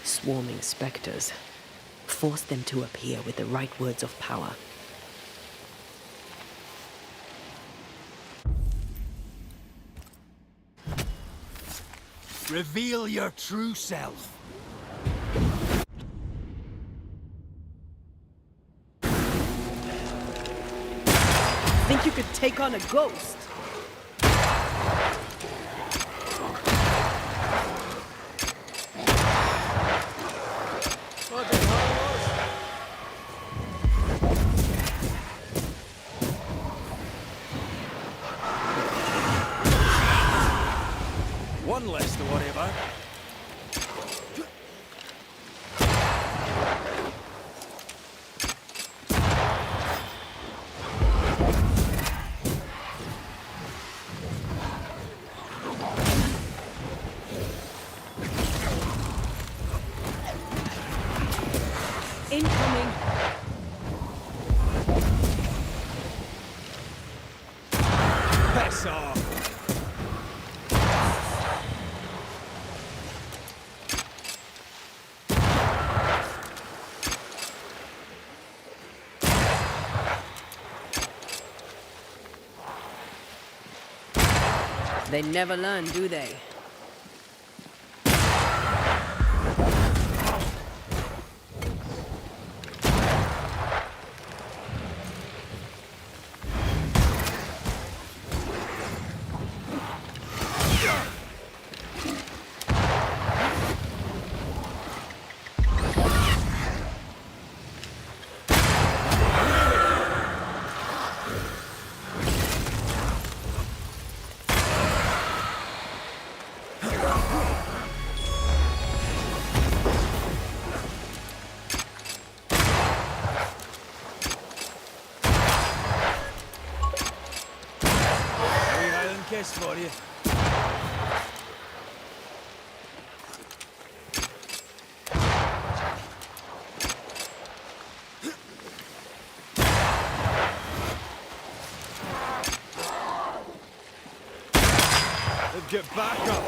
Swarming specters. Force them to appear with the right words of power. Reveal your true self. Think you could take on a ghost? One less to worry about. Incoming! Piss off! They never learn, do they? Kiss for you. Let's get back up.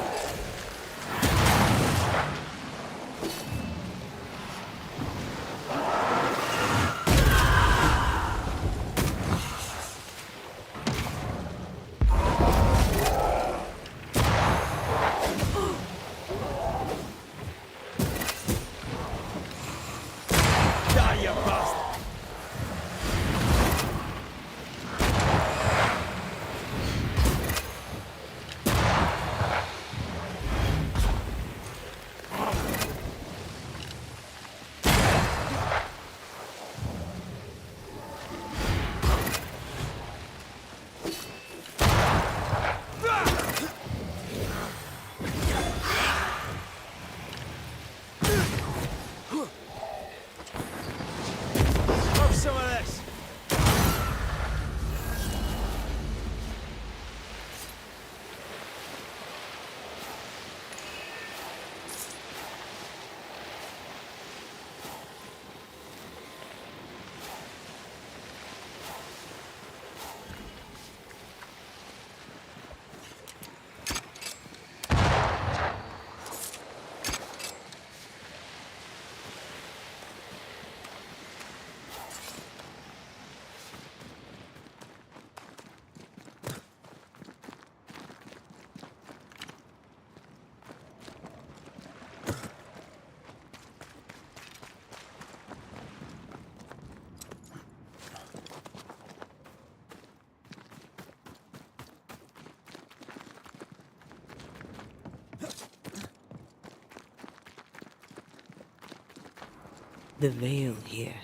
The veil here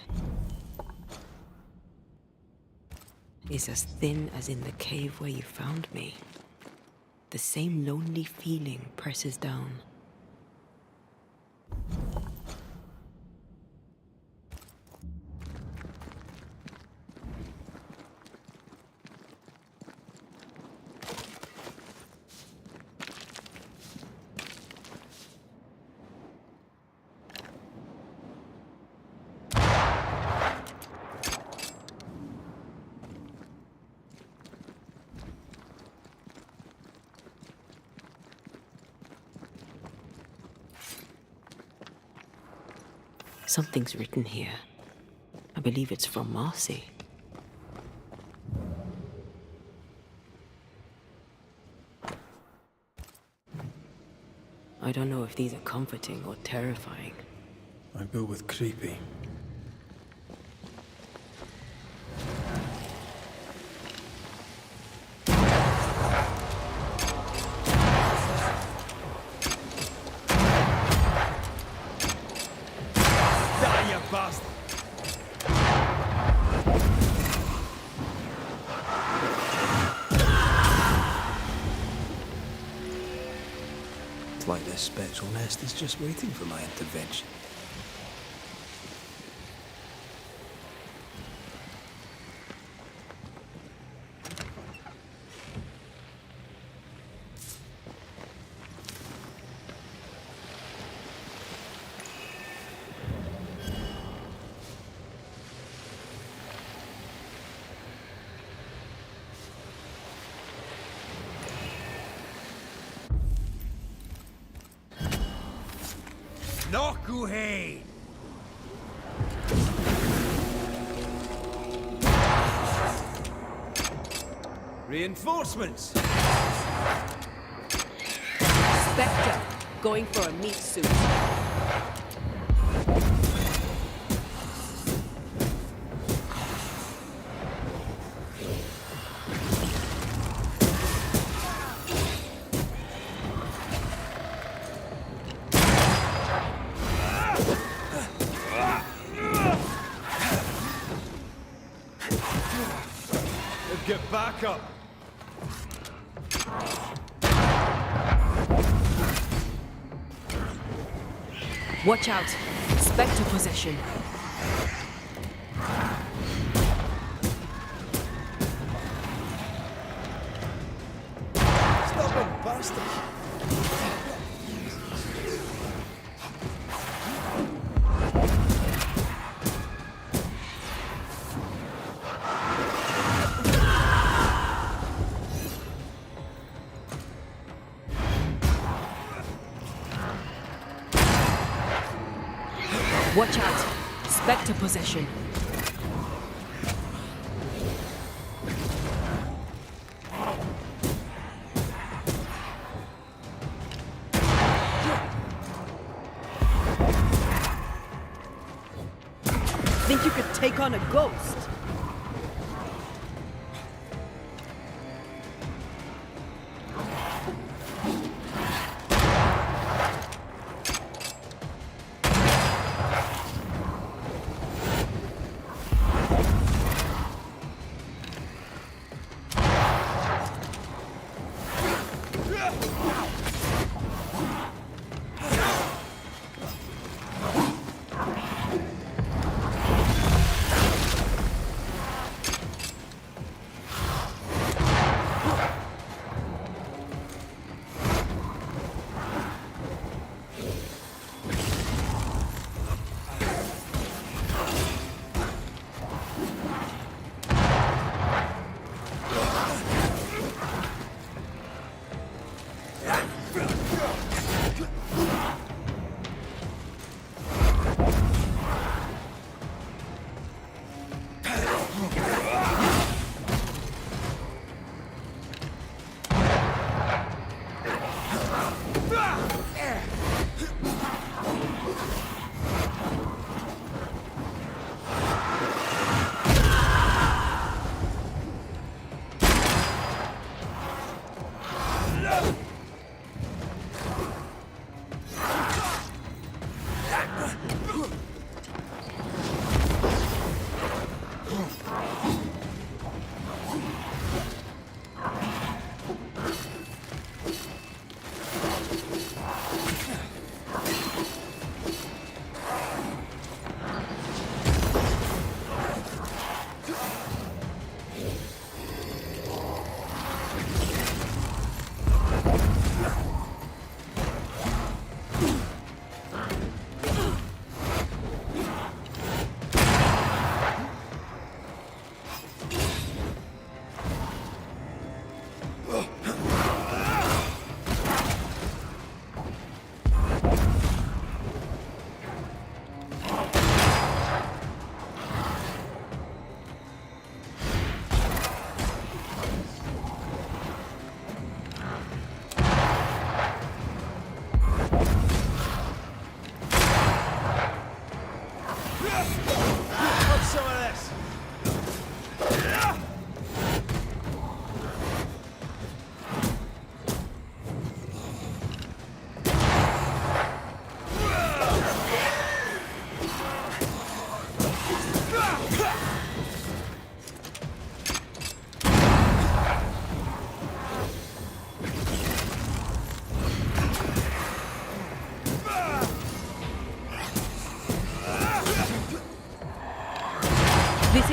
is as thin as in the cave where you found me. The same lonely feeling presses down. Something's written here. I believe it's from Marcy. I don't know if these are comforting or terrifying. I go with creepy. Die, you bastard! It's like this spectral nest is just waiting for my intervention. Nokuhei! Reinforcements! Spectre, going for a meat suit. Get back up! Watch out! Spectre possession. Stubborn bastard! Watch out! Spectre possession. Think you could take on a ghost?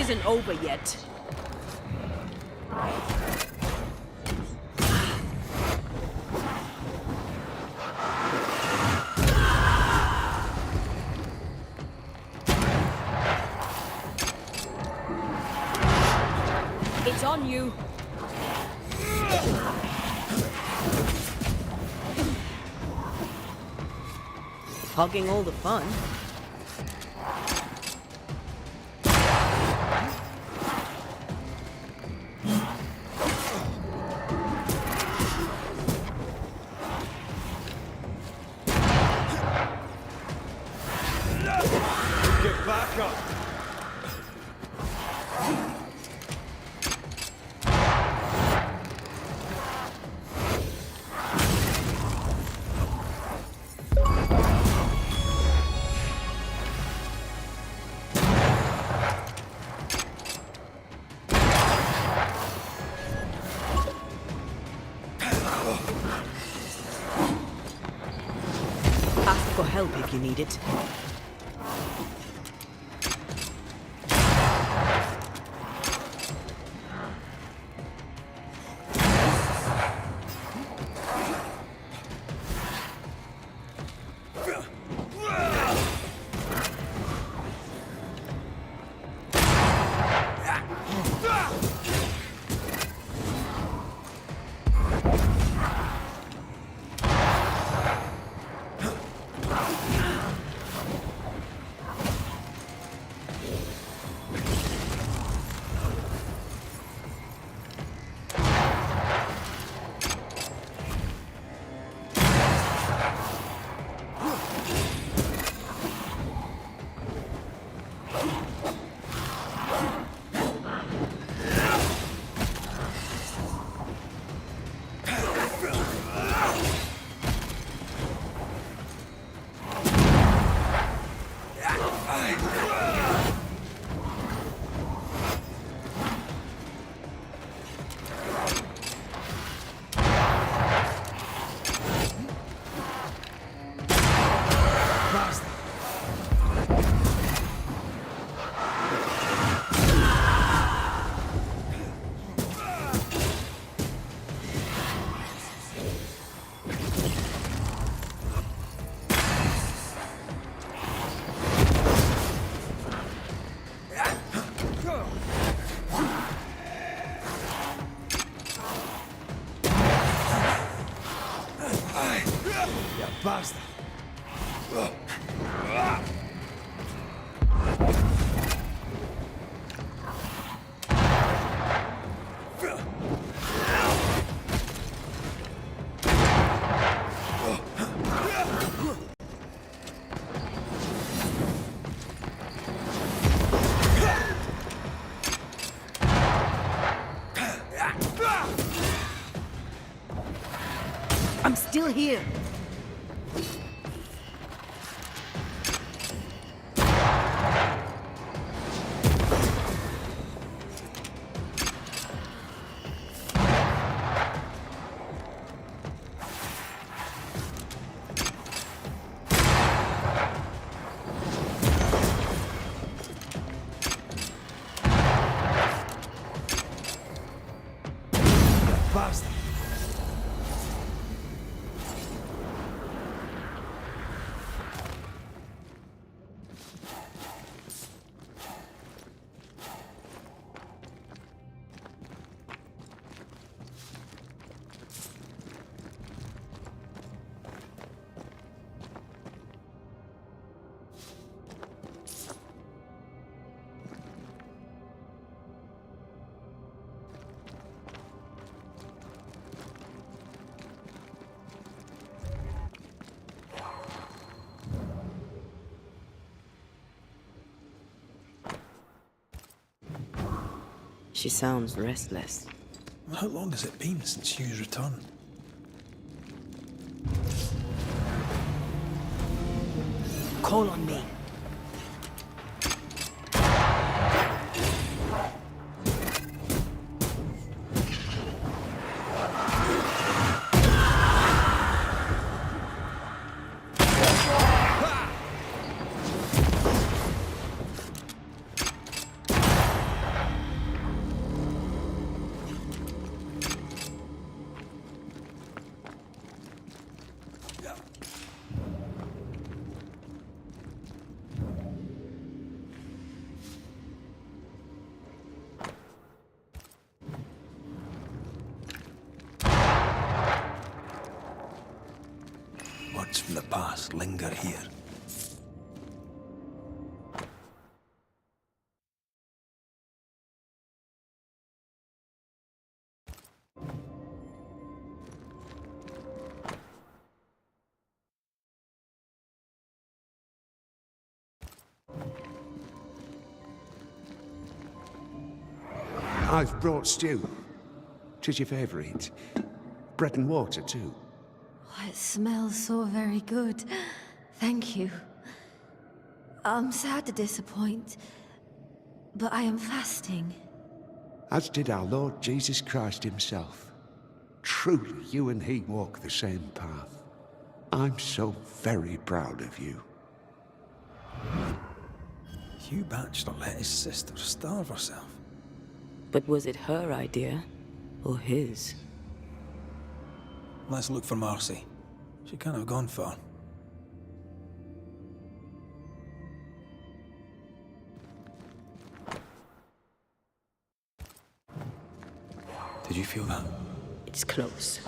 isn't over yet. It's on you. Hogging all the fun. Get back up! Ask for help if you need it. Bastard! I'm still here. Bastard! She sounds restless. How long has it been since Hugh's return? Call on me. secrets from the past linger here. I've brought stew. 'Tis your favourite. Bread and water, too. Oh, it smells so very good. Thank you. I'm sad to disappoint, but I am fasting. As did our Lord Jesus Christ himself. Truly, you and he walk the same path. I'm so very proud of you. Hugh Batchelor let his sister starve herself. But was it her idea or his? Let's look for Marcy. She can't have gone far. Did you feel that? It's close.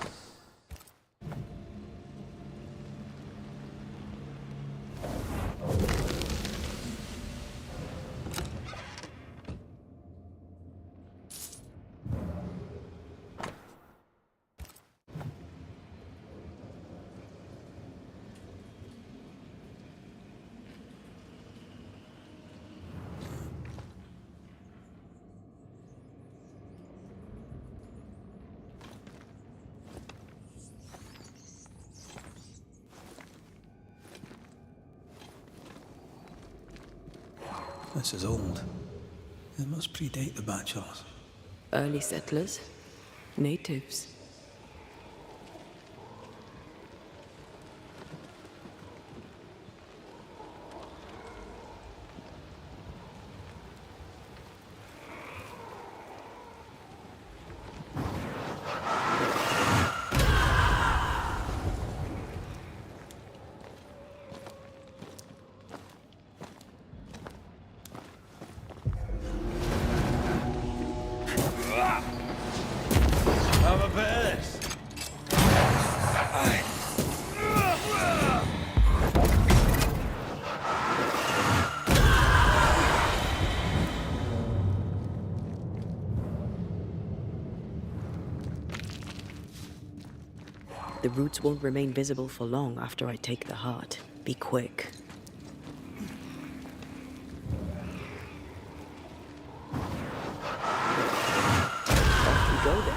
This is old. It must predate the Batchelors. Early settlers? Natives? Have a bit of this. The roots won't remain visible for long after I take the heart. Be quick. Off you go then.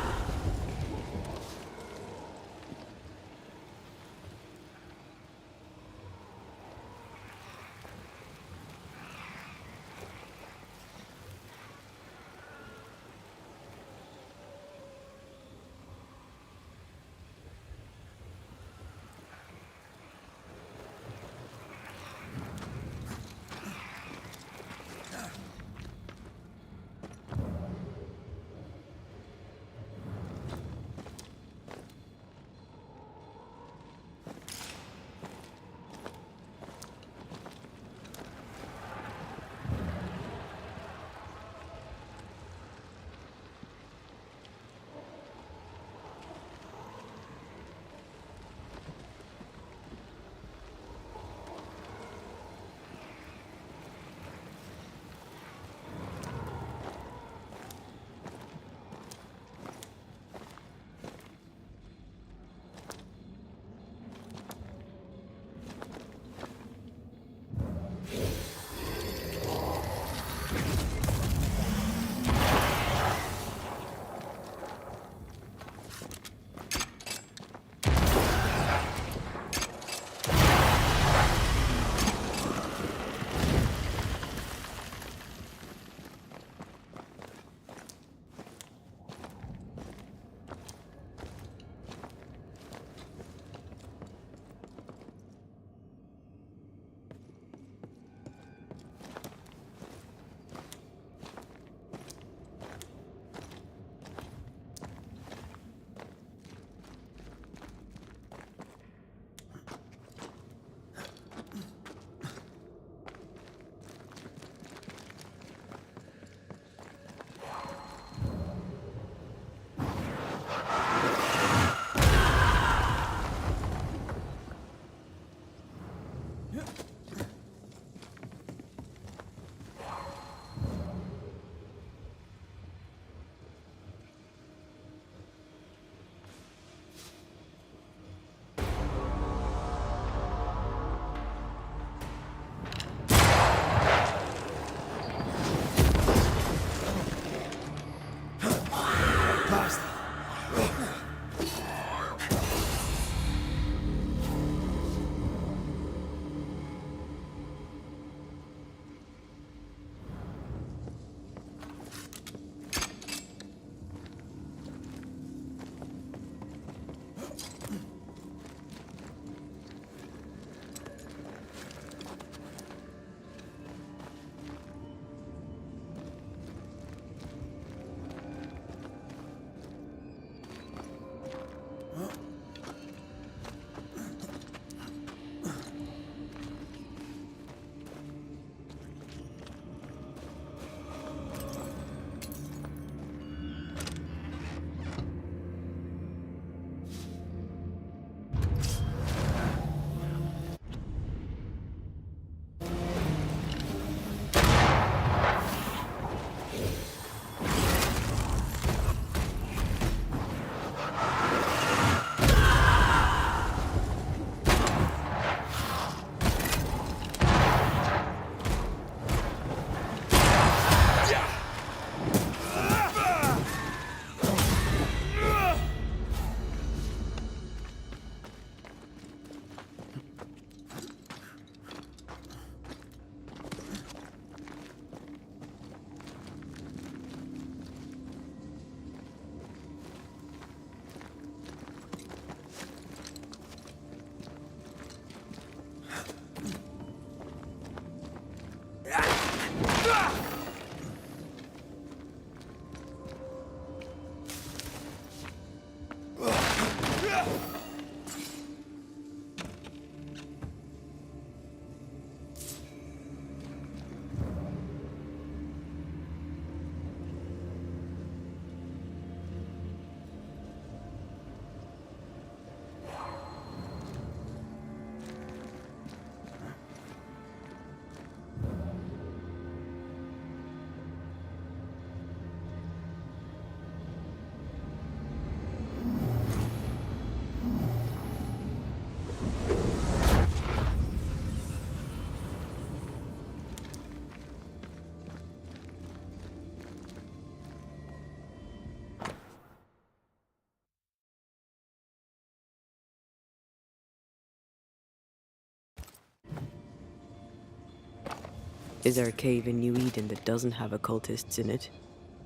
Is there a cave in New Eden that doesn't have occultists in it?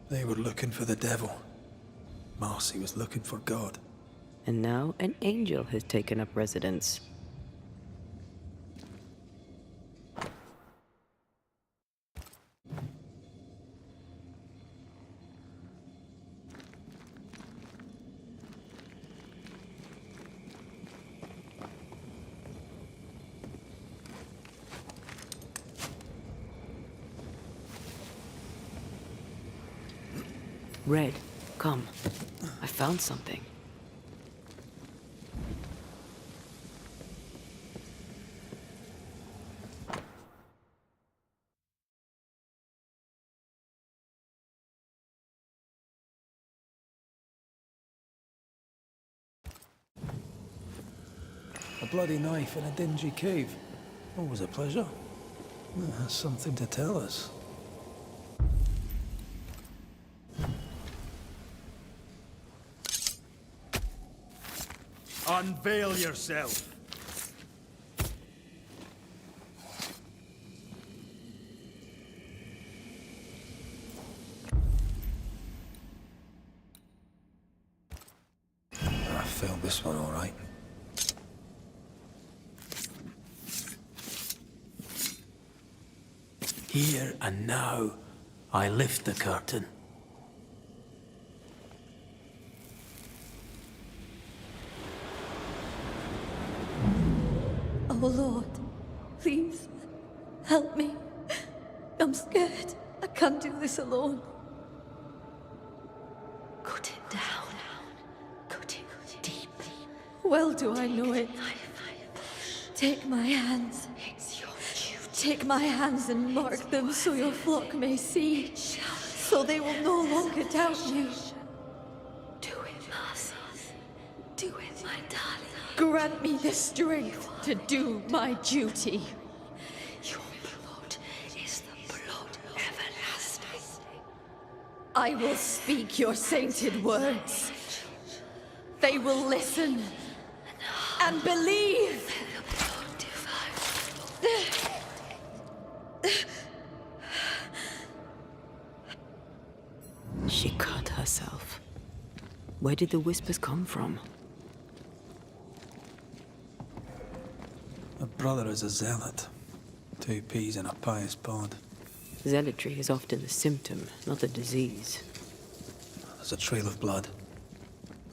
They were looking for the devil. Marcy was looking for God. And now an angel has taken up residence. Red, come. I found something. A bloody knife in a dingy cave. Always a pleasure. It has something to tell us. Unveil yourself. I felt this one all right. Here and now, I lift the curtain. Oh Lord, please, help me. I'm scared. I can't do this alone. Cut it down. Cut it deep. Well do I know it. Take my hands. Take my hands and mark them so your flock may see, so they will no longer doubt you. Do it, Marcy. Do it, my darling. Grant me the strength to do my duty. Your blood is the blood everlasting. I will speak your sainted words. They will listen and believe. She cut herself. Where did the whispers come from? My brother is a zealot. 2 peas in a pious pod. Zealotry is often the symptom, not the disease. There's a trail of blood.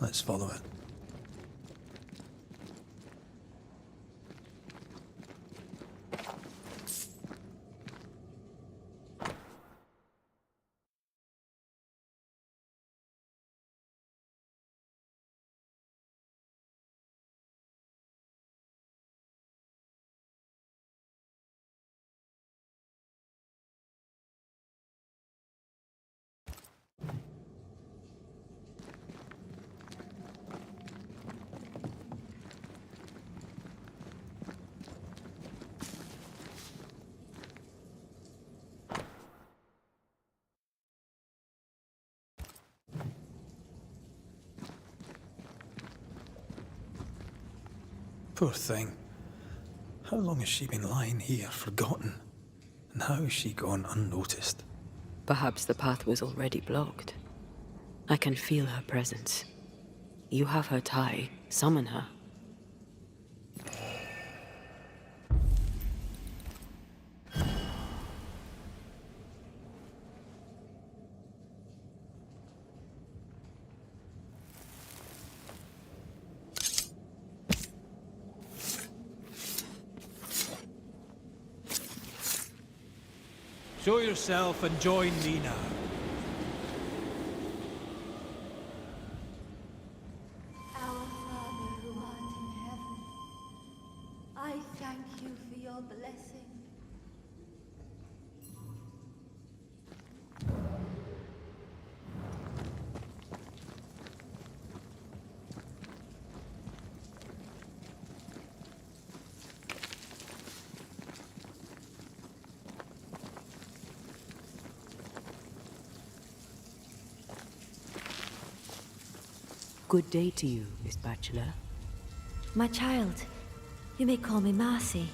Let's follow it. Poor thing. How long has she been lying here, forgotten? And how has she gone unnoticed? Perhaps the path was already blocked. I can feel her presence. You have her tie. Summon her. Show yourself and join me now. Our Father who art in heaven, I thank you for your blessing. Good day to you, Miss Bachelor. My child, you may call me Marcy,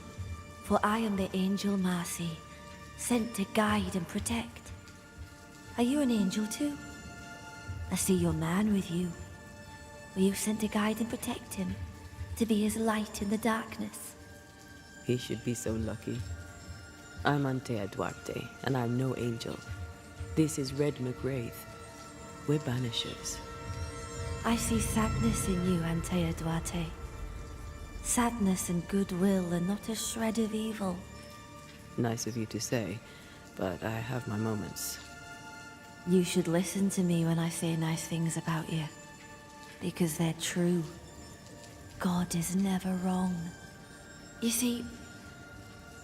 for I am the angel Marcy, sent to guide and protect. Are you an angel too? I see your man with you. Were you sent to guide and protect him? To be his light in the darkness? He should be so lucky. I'm Antea Duarte, and I'm no angel. This is Red McGrath. We're Banishers. I see sadness in you, Antea Duarte. Sadness and goodwill and not a shred of evil. Nice of you to say, but I have my moments. You should listen to me when I say nice things about you. Because they're true. God is never wrong. You see,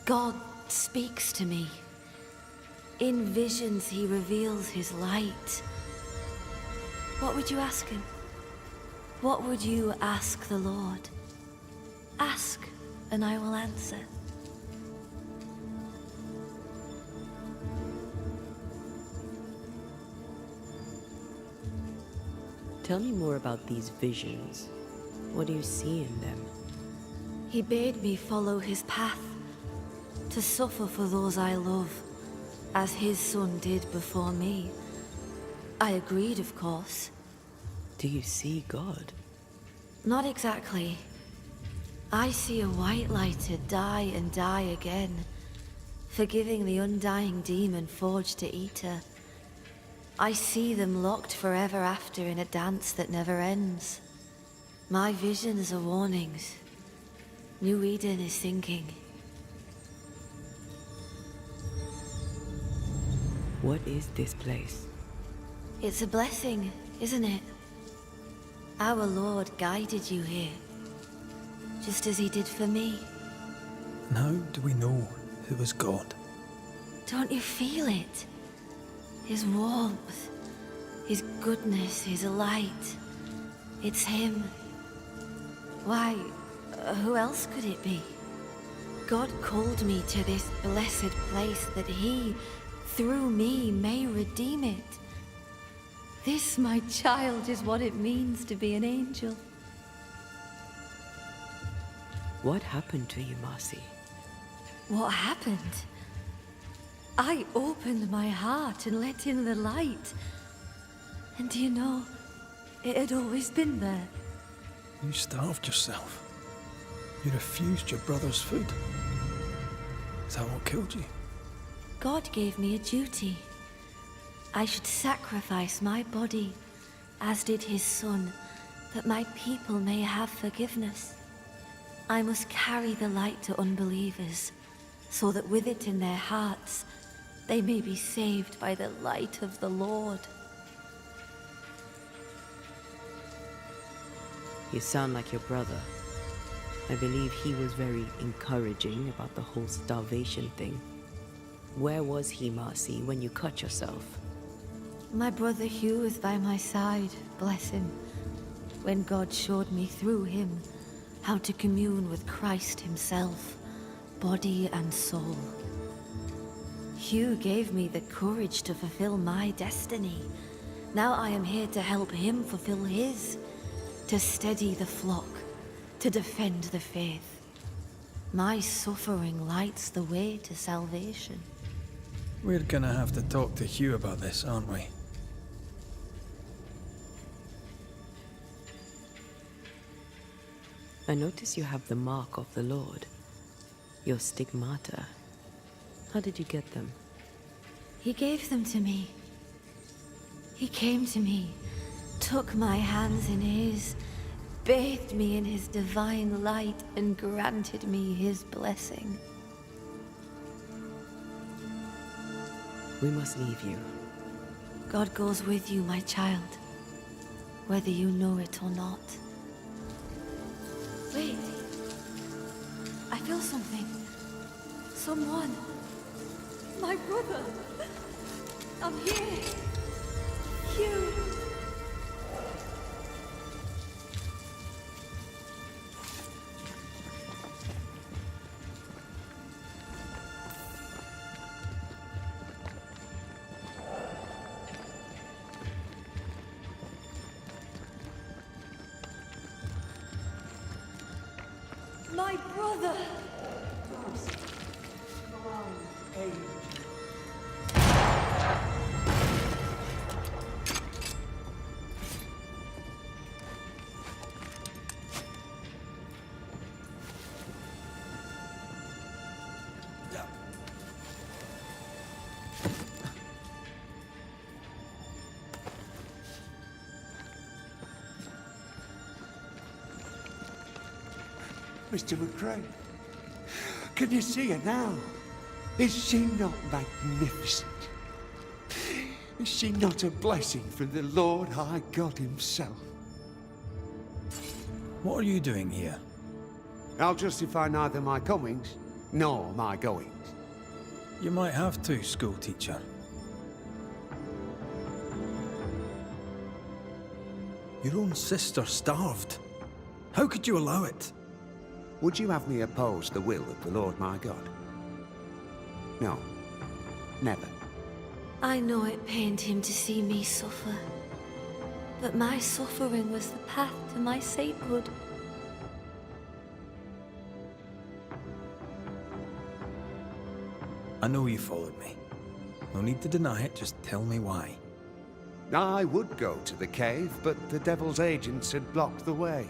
God speaks to me. In visions, he reveals his light. What would you ask him? What would you ask the Lord? Ask, and I will answer. Tell me more about these visions. What do you see in them? He bade me follow his path, to suffer for those I love, as his son did before me. I agreed, of course. Do you see God? Not exactly. I see a white lighter die and die again, forgiving the undying demon forged to eat her. I see them locked forever after in a dance that never ends. My visions are warnings. New Eden is sinking. What is this place? It's a blessing, isn't it? Our Lord guided you here, just as he did for me. And how do we know it was God? Don't you feel it? His warmth, his goodness, his light. It's him. Why, who else could it be? God called me to this blessed place that he, through me, may redeem it. This, my child, is what it means to be an angel. What happened to you, Marcy? What happened? I opened my heart and let in the light. And do you know, it had always been there. You starved yourself. You refused your brother's food. Is that what killed you? God gave me a duty. I should sacrifice my body, as did his son, that my people may have forgiveness. I must carry the light to unbelievers, so that with it in their hearts, they may be saved by the light of the Lord. You sound like your brother. I believe he was very encouraging about the whole starvation thing. Where was he, Marcy, when you cut yourself? My brother Hugh was by my side, bless him, when God showed me through him how to commune with Christ himself, body and soul. Hugh gave me the courage to fulfill my destiny. Now I am here to help him fulfill his, to steady the flock, to defend the faith. My suffering lights the way to salvation. We're gonna have to talk to Hugh about this, aren't we? I notice you have the mark of the Lord. Your stigmata. How did you get them? He gave them to me. He came to me, took my hands in his, bathed me in his divine light, and granted me his blessing. We must leave you. God goes with you, my child, whether you know it or not. Wait. I feel something. Someone. My brother. I'm here. Hugh. My brother! Mr. McCrae, can you see her now? Is she not magnificent? Is she not a blessing from the Lord High God himself? What are you doing here? I'll justify neither my comings nor my goings. You might have to, school teacher. Your own sister starved. How could you allow it? Would you have me oppose the will of the Lord my God? No, never. I know it pained him to see me suffer, but my suffering was the path to my sainthood. I know you followed me. No need to deny it, just tell me why. I would go to the cave, but the Devil's agents had blocked the way.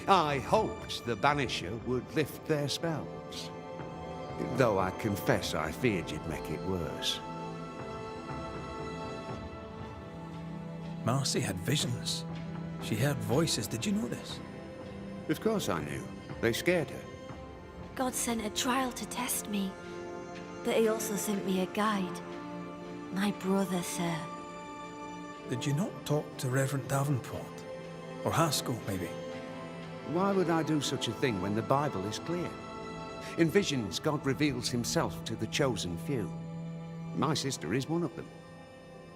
I hoped the Banisher would lift their spells. Though I confess I feared you'd make it worse. Marcy had visions. She heard voices, did you know this? Of course I knew. They scared her. God sent a trial to test me, but he also sent me a guide. My brother, sir. Did you not talk to Reverend Davenport? Or Haskell, maybe? Why would I do such a thing when the Bible is clear? In visions, God reveals himself to the chosen few. My sister is one of them.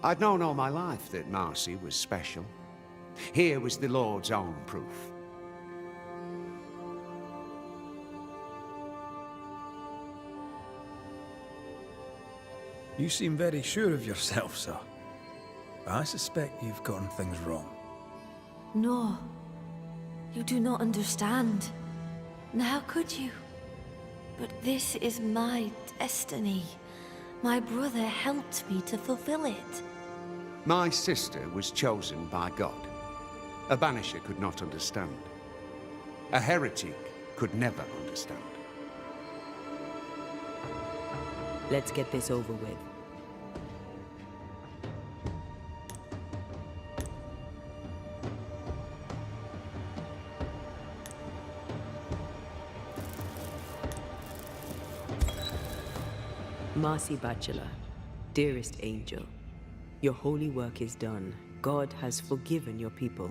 I'd known all my life that Marcy was special. Here was the Lord's own proof. You seem very sure of yourself, sir. But I suspect you've gotten things wrong. No, you do not understand. And how could you? But this is my destiny. My brother helped me to fulfill it. My sister was chosen by God. A banisher could not understand. A heretic could never understand. Let's get this over with. Marcy Bachelor, dearest angel, your holy work is done. God has forgiven your people.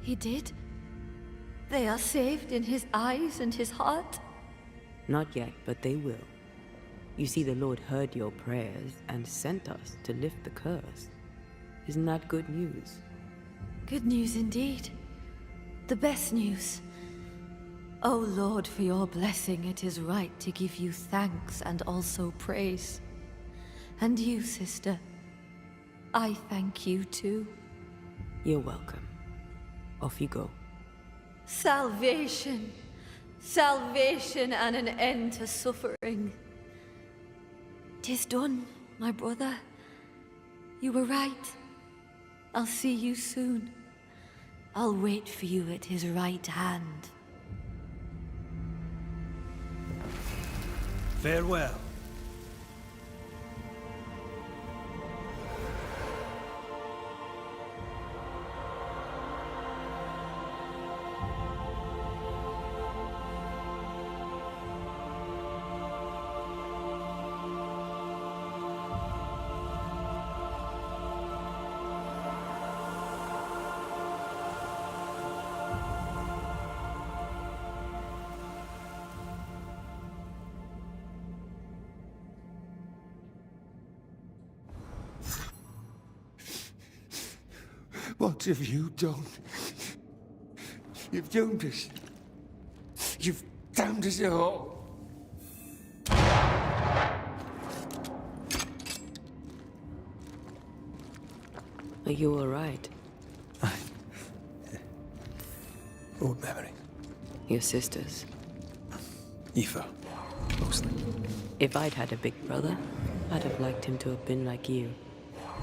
He did? They are saved in his eyes and his heart? Not yet, but they will. You see, the Lord heard your prayers and sent us to lift the curse. Isn't that good news? Good news indeed. The best news. O Lord, for your blessing, it is right to give you thanks and also praise. And you, sister, I thank you too. You're welcome. Off you go. Salvation! Salvation and an end to suffering. 'Tis done, my brother. You were right. I'll see you soon. I'll wait for you at his right hand. Farewell. What have you done? You've doomed us. You've damned us all. Are you all right? Old memory. Your sisters. Aoife, mostly. If I'd had a big brother, I'd have liked him to have been like you.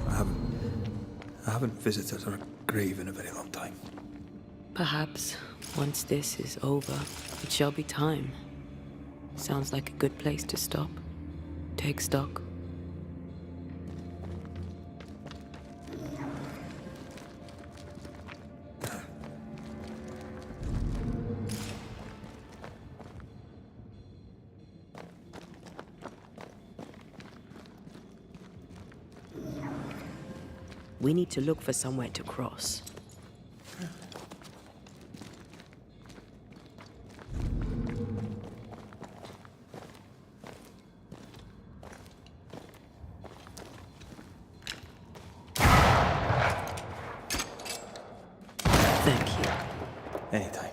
I haven't visited her grave in a very long time. Perhaps, once this is over, it shall be time. Sounds like a good place to stop. Take stock. We need to look for somewhere to cross. Thank you. Anytime.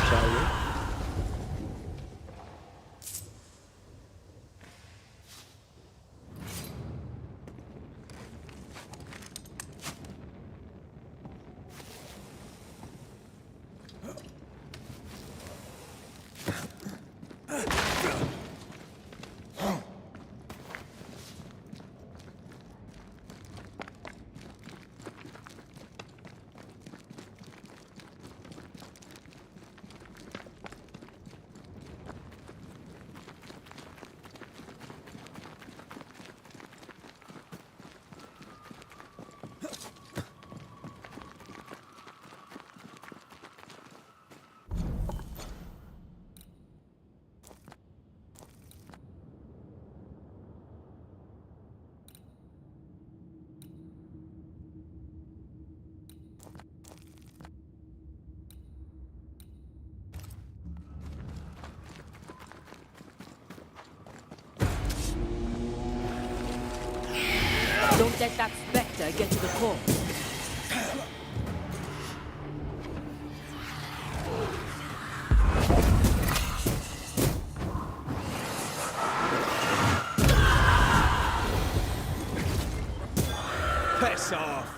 Shall we? Don't let that spectre get to the corpse. Piss off!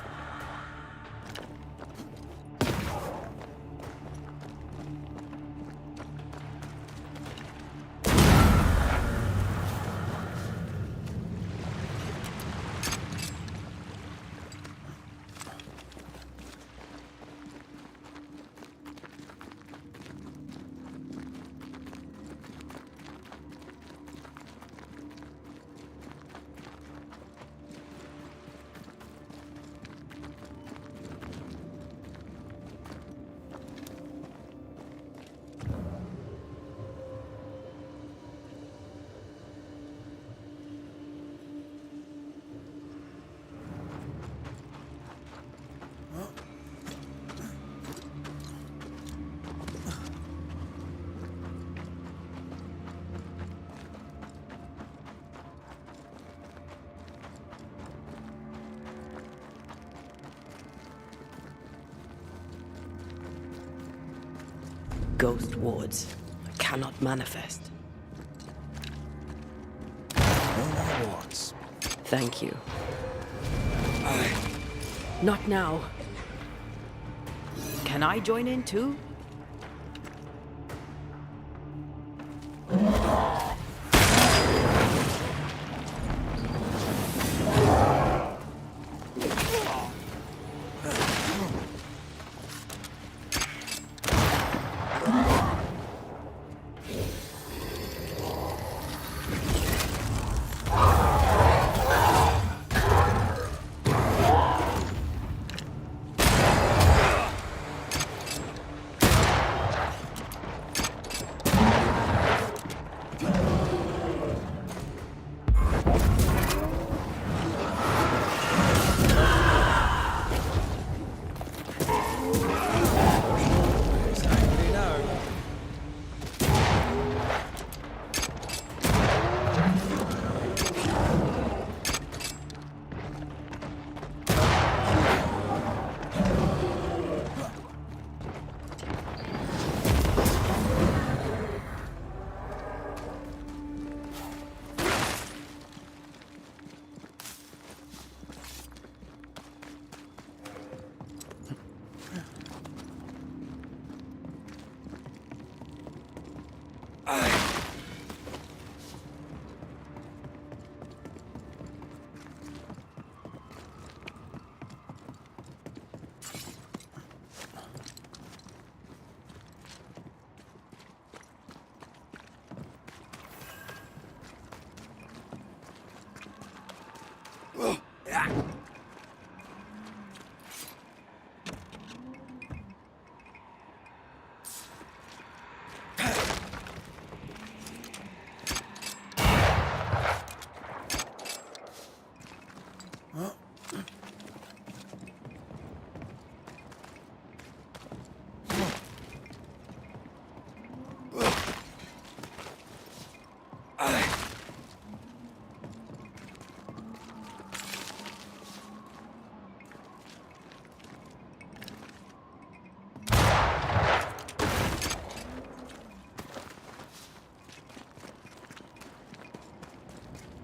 Ghost wards. I cannot manifest. No more wards. Thank you. Not now. Can I join in too?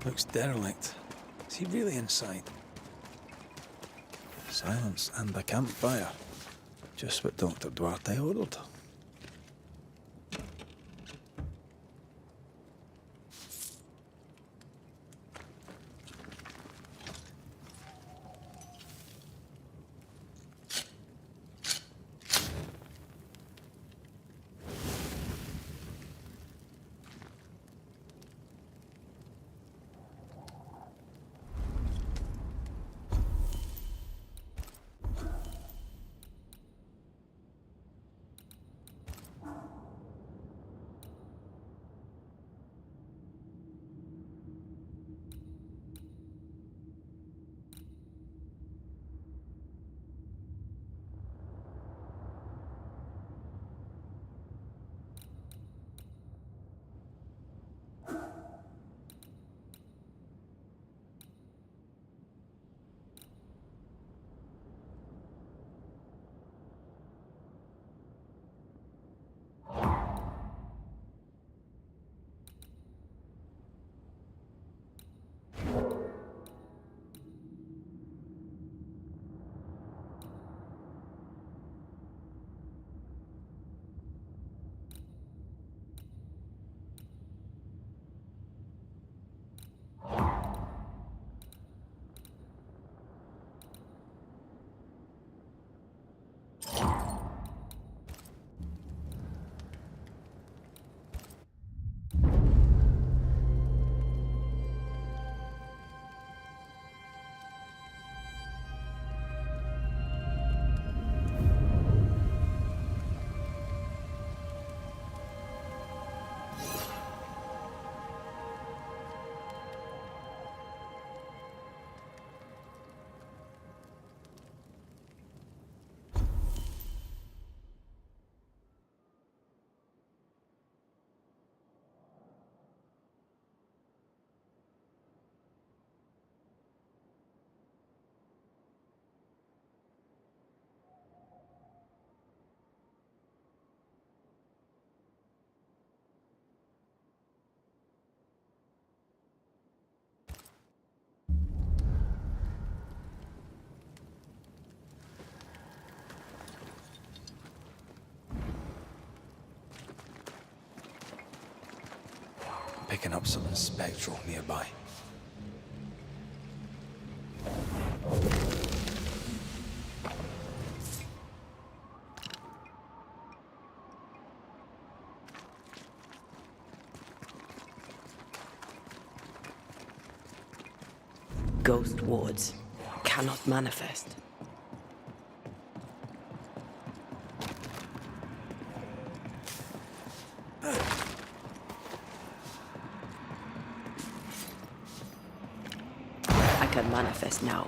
Looks derelict. Is he really inside? Silence and the campfire. Just what Dr. Duarte ordered. Picking up something spectral nearby. Ghost wards cannot manifest. I can manifest now.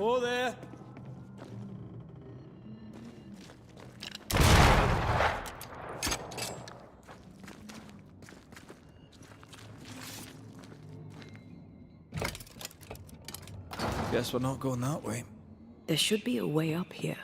Oh, there. Guess we're not going that way. There should be a way up here.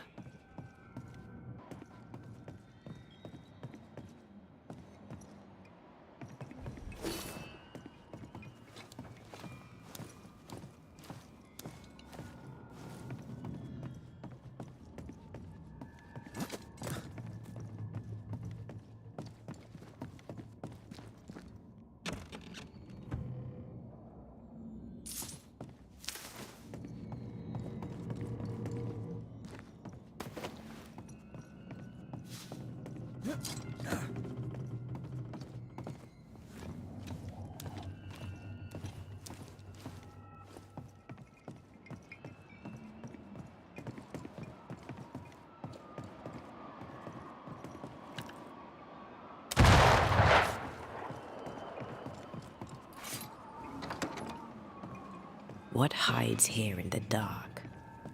What hides here in the dark?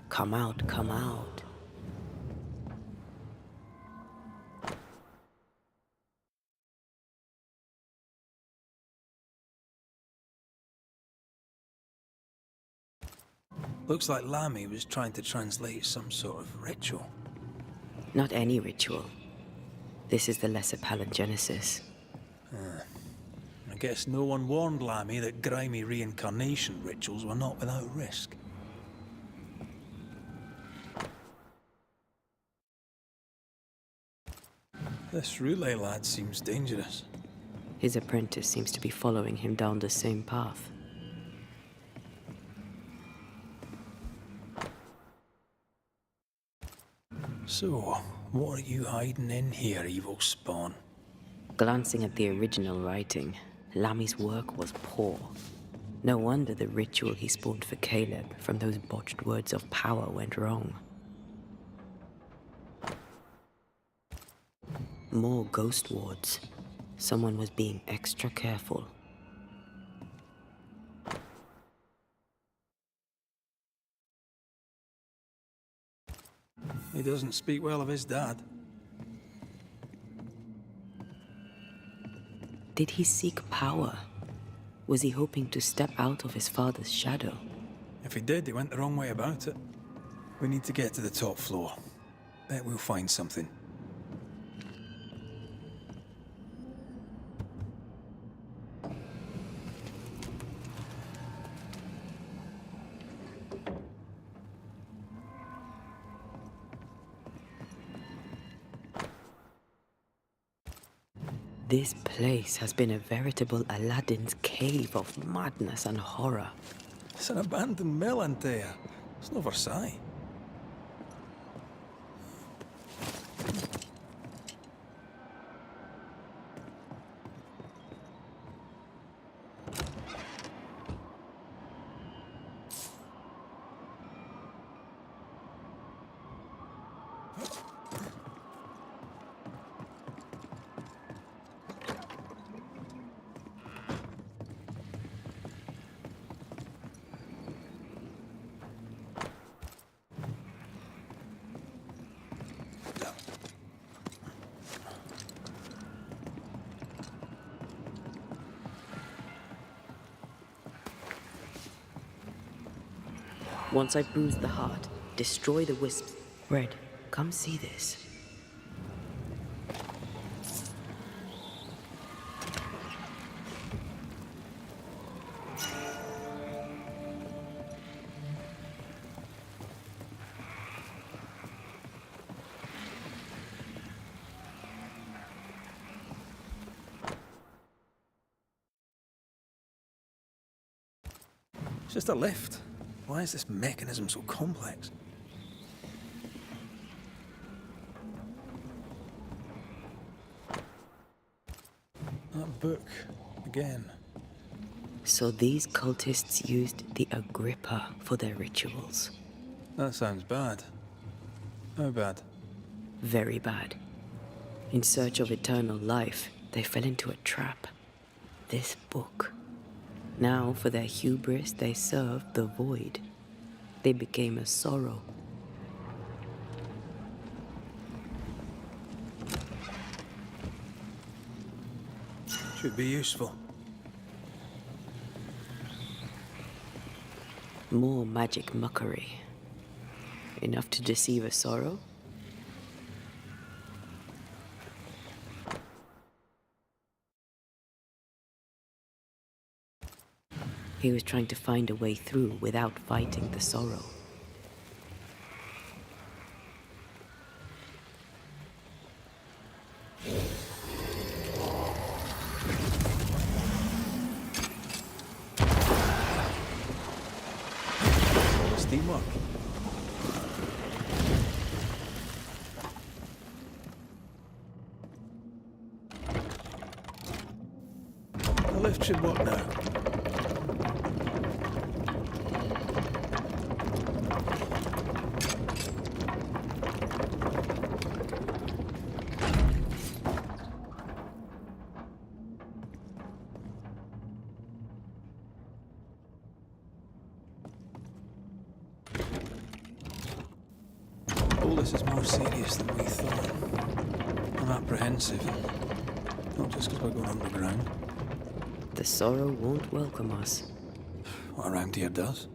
Come out, come out. Looks like Lammy was trying to translate some sort of ritual. Not any ritual. This is the Lesser Palingenesis. I guess no one warned Lammy that grimy reincarnation rituals were not without risk. This Roulet lad seems dangerous. His apprentice seems to be following him down the same path. So, what are you hiding in here, evil spawn? Glancing at the original writing, Lammy's work was poor. No wonder the ritual he spawned for Caleb from those botched words of power went wrong. More ghost wards. Someone was being extra careful. He doesn't speak well of his dad. Did he seek power? Was he hoping to step out of his father's shadow? If he did, he went the wrong way about it. We need to get to the top floor. Bet we'll find something. This place has been a veritable Aladdin's cave of madness and horror. It's an abandoned mill, Antea. It's no Versailles. Once I bruise the heart, destroy the wisps. Red, come see this. It's just a lift. Why is this mechanism so complex? That book, again. So these cultists used the Agrippa for their rituals. That sounds bad. How bad? Very bad. In search of eternal life, they fell into a trap. This book. Now, for their hubris, they served the void. They became a sorrow. Should be useful. More magic muckery. Enough to deceive a sorrow? He was trying to find a way through without fighting the sorrow. Teamwork. lift should work now. All this is more serious than we thought. I'm apprehensive. Not just because we're going underground. The sorrow won't welcome us. What around here does.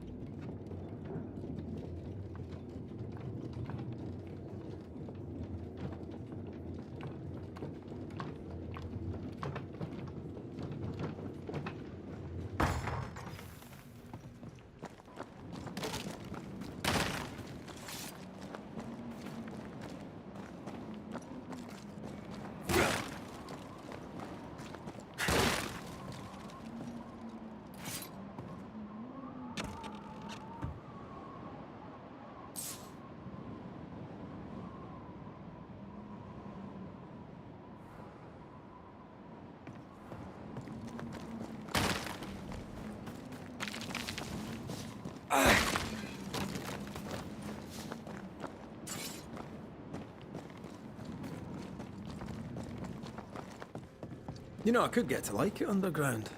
You know, I could get to like it underground.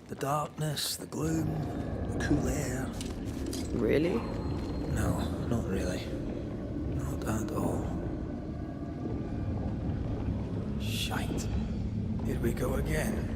The darkness, the gloom, the cool air. Really? No, not really. Not at all. Shite. Here we go again.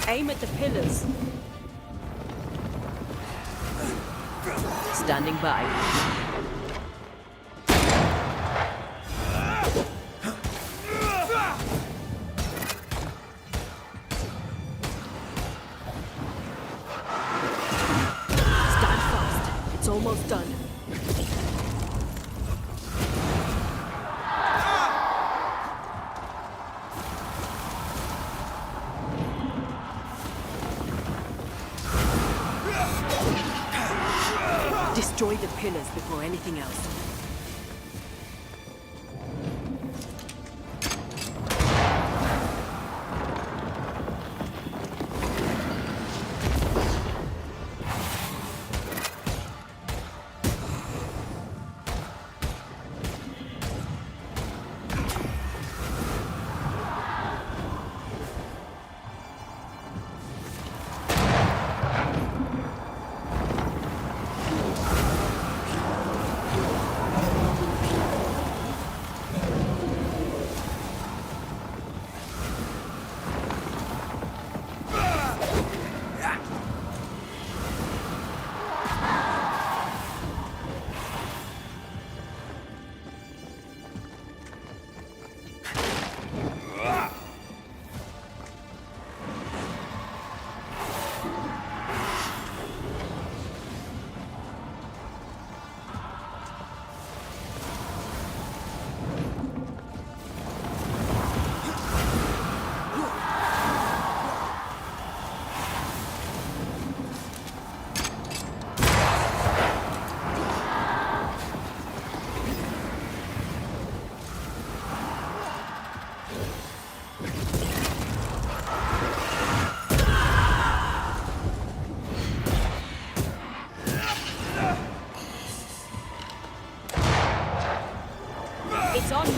Aim at the pillars. Standing by. Stand fast. It's almost done. Destroy the pillars before anything else. It's on you.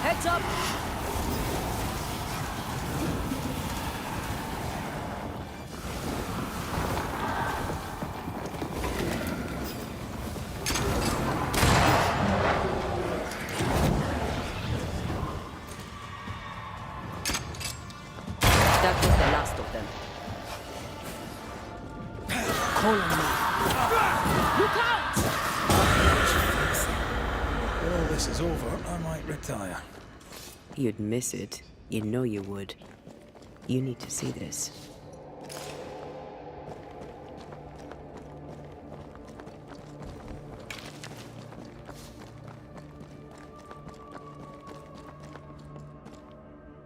Heads up. That was the last of them. Call on me. Look out! When all this is over, I might retire. You'd miss it. You know you would. You need to see this.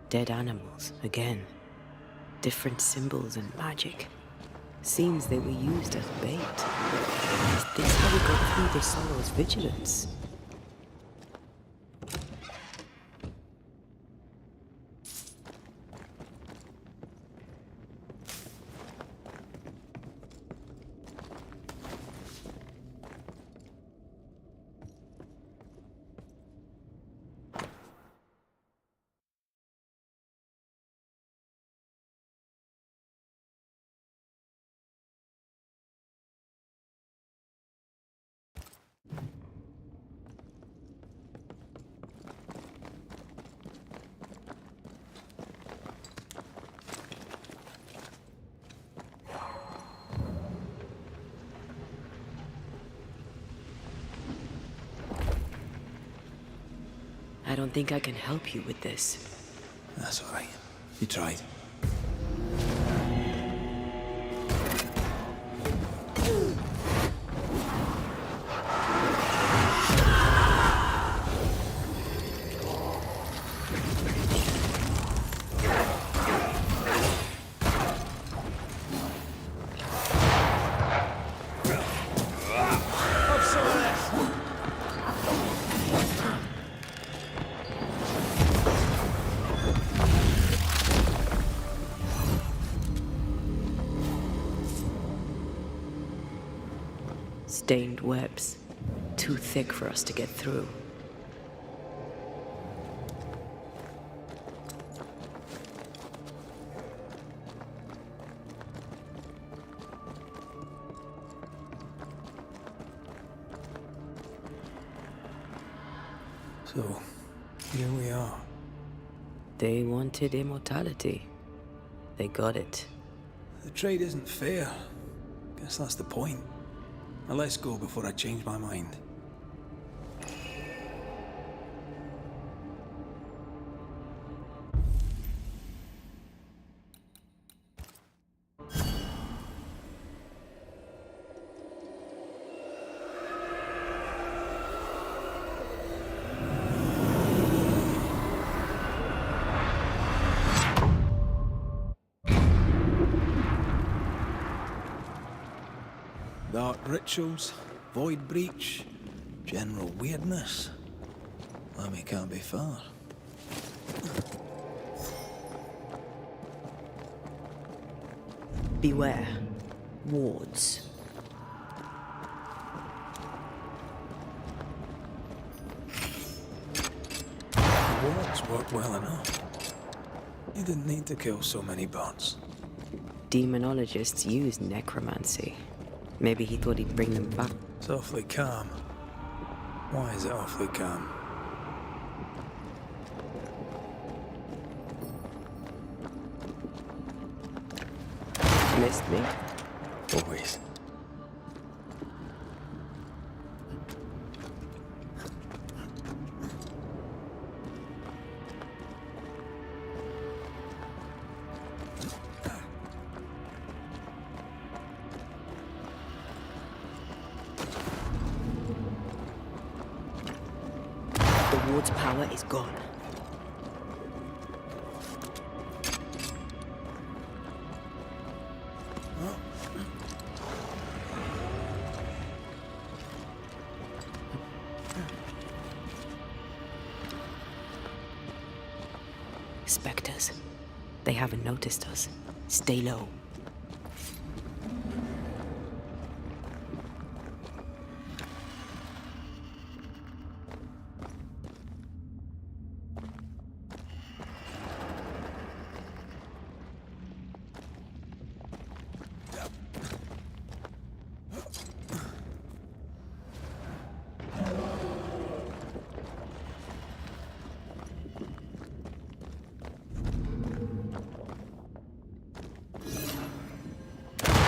Dead animals, again. Different symbols and magic. Seems they were used as bait. Is this how we got through the Sorrow's vigilance? I don't think I can help you with this. That's all right. You tried. Stained webs. Too thick for us to get through. So, here we are. They wanted immortality. They got it. The trade isn't fair. Guess that's the point. Now let's go before I change my mind. Dark rituals, void breach, general weirdness. Lemmy can't be far. Beware. Wards. The wards worked well enough. You didn't need to kill so many bots. Demonologists use necromancy. Maybe he thought he'd bring them back. It's awfully calm. Why is it awfully calm? Missed me? Always. The ward's power is gone. Spectres. They haven't noticed us. Stay low.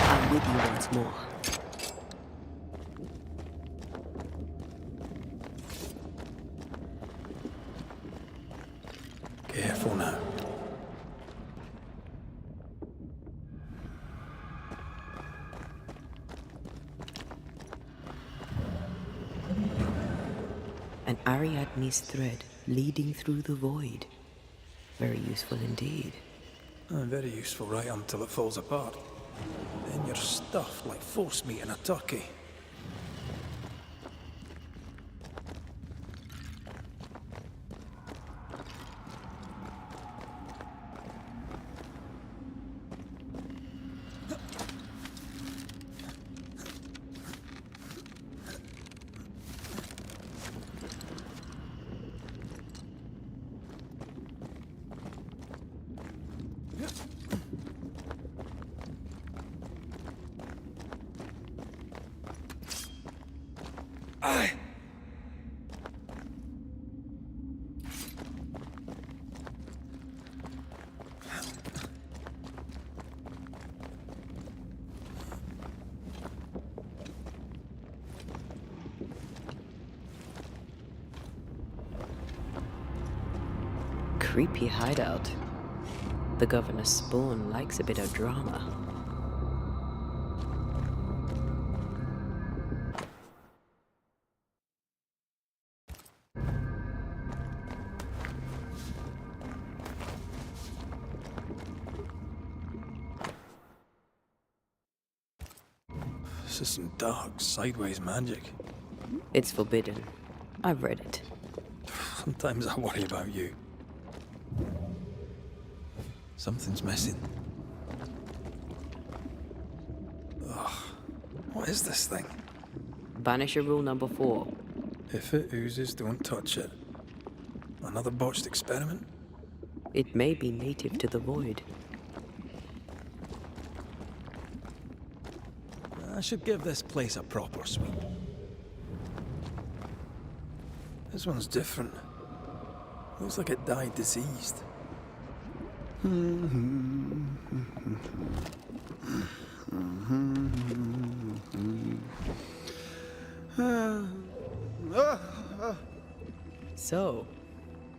I'm with you once more. Careful now. An Ariadne's thread leading through the void. Very useful indeed. Very useful right until it falls apart. Then you're stuffed like force meat in a turkey. Creepy hideout. The governor's spawn likes a bit of drama. This is some dark, sideways magic. It's forbidden. I've read it. Sometimes I worry about you. Something's missing. Ugh. What is this thing? Banisher rule number 4. If it oozes, don't touch it. Another botched experiment? It may be native to the void. I should give this place a proper sweep. This one's different. Looks like it died diseased. So,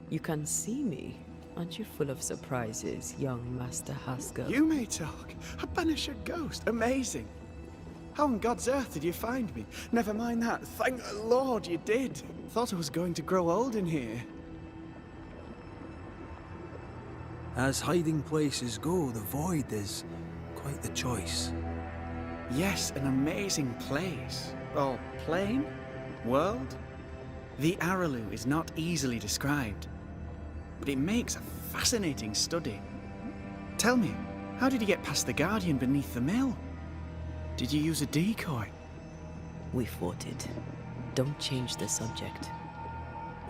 you can see me. Aren't you full of surprises, young Master Haskell? You may talk. A Banisher ghost. Amazing. How on God's earth did you find me? Never mind that. Thank the Lord you did. Thought I was going to grow old in here. As hiding places go, the void is quite the choice. Yes, an amazing place. Or plane? World? The Araloo is not easily described, but it makes a fascinating study. Tell me, how did you get past the Guardian beneath the mill? Did you use a decoy? We fought it. Don't change the subject.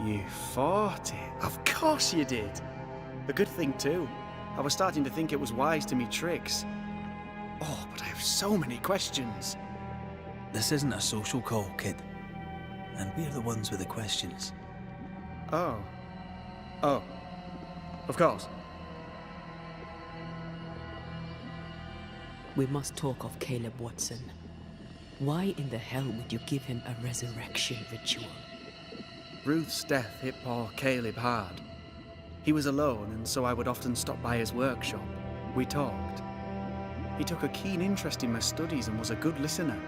You fought it? Of course you did. A good thing too. I was starting to think it was wise to me tricks. Oh, but I have so many questions. This isn't a social call, kid. And we're the ones with the questions. Oh. Oh. Of course. We must talk of Caleb Watson. Why in the hell would you give him a resurrection ritual? Ruth's death hit poor Caleb hard. He was alone, and so I would often stop by his workshop. We talked. He took a keen interest in my studies and was a good listener.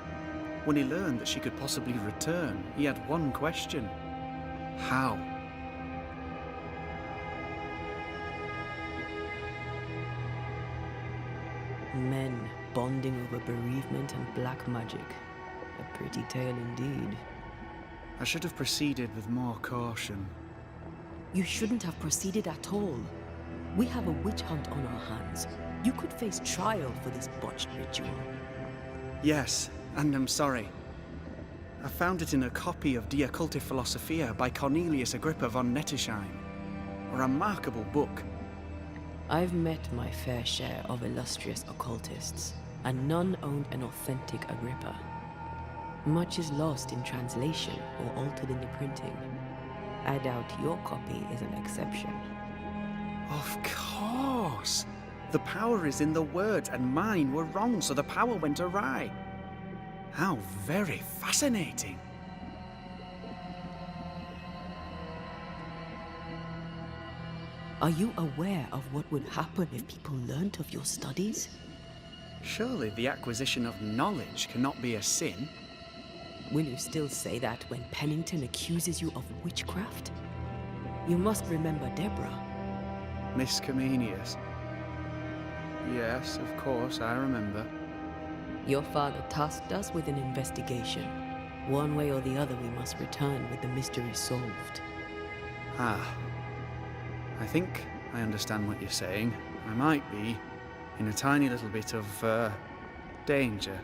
When he learned that she could possibly return, he had one question. How? Men bonding over bereavement and black magic. A pretty tale indeed. I should have proceeded with more caution. You shouldn't have proceeded at all. We have a witch hunt on our hands. You could face trial for this botched ritual. Yes, and I'm sorry. I found it in a copy of De Occulti Philosophia by Cornelius Agrippa von Nettesheim. A remarkable book. I've met my fair share of illustrious occultists, and none owned an authentic Agrippa. Much is lost in translation or altered in the printing. I doubt your copy is an exception. Of course! The power is in the words, and mine were wrong, so the power went awry. How very fascinating. Are you aware of what would happen if people learnt of your studies? Surely the acquisition of knowledge cannot be a sin. Will you still say that when Pennington accuses you of witchcraft? You must remember Deborah. Miss Comenius. Yes, of course, I remember. Your father tasked us with an investigation. One way or the other, we must return with the mystery solved. Ah. I think I understand what you're saying. I might be in a tiny little bit of, danger.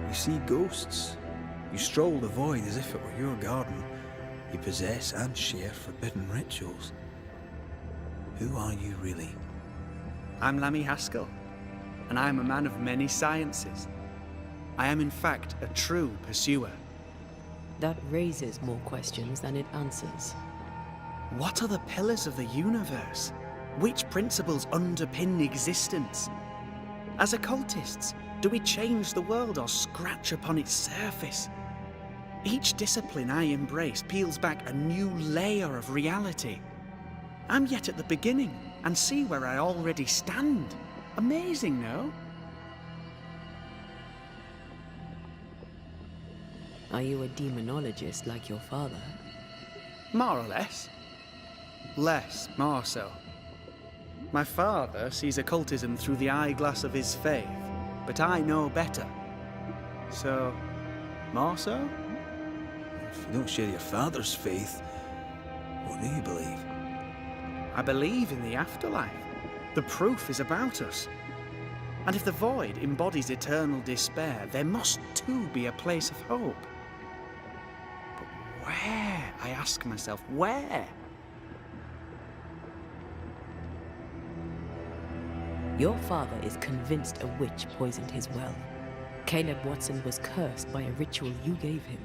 You see ghosts. You stroll the void as if it were your garden. You possess and share forbidden rituals. Who are you really? I'm Lammy Haskell, and I am a man of many sciences. I am in fact a true pursuer. That raises more questions than it answers. What are the pillars of the universe? Which principles underpin existence? As occultists, do we change the world or scratch upon its surface? Each discipline I embrace peels back a new layer of reality. I'm yet at the beginning, and see where I already stand. Amazing, no? Are you a demonologist like your father? More or less. Less, more so. My father sees occultism through the eyeglass of his faith, but I know better. So, more so? If you don't share your father's faith, what do you believe? I believe in the afterlife. The proof is about us. And if the void embodies eternal despair, there must too be a place of hope. But where, I ask myself, where? Your father is convinced a witch poisoned his well. Caleb Watson was cursed by a ritual you gave him.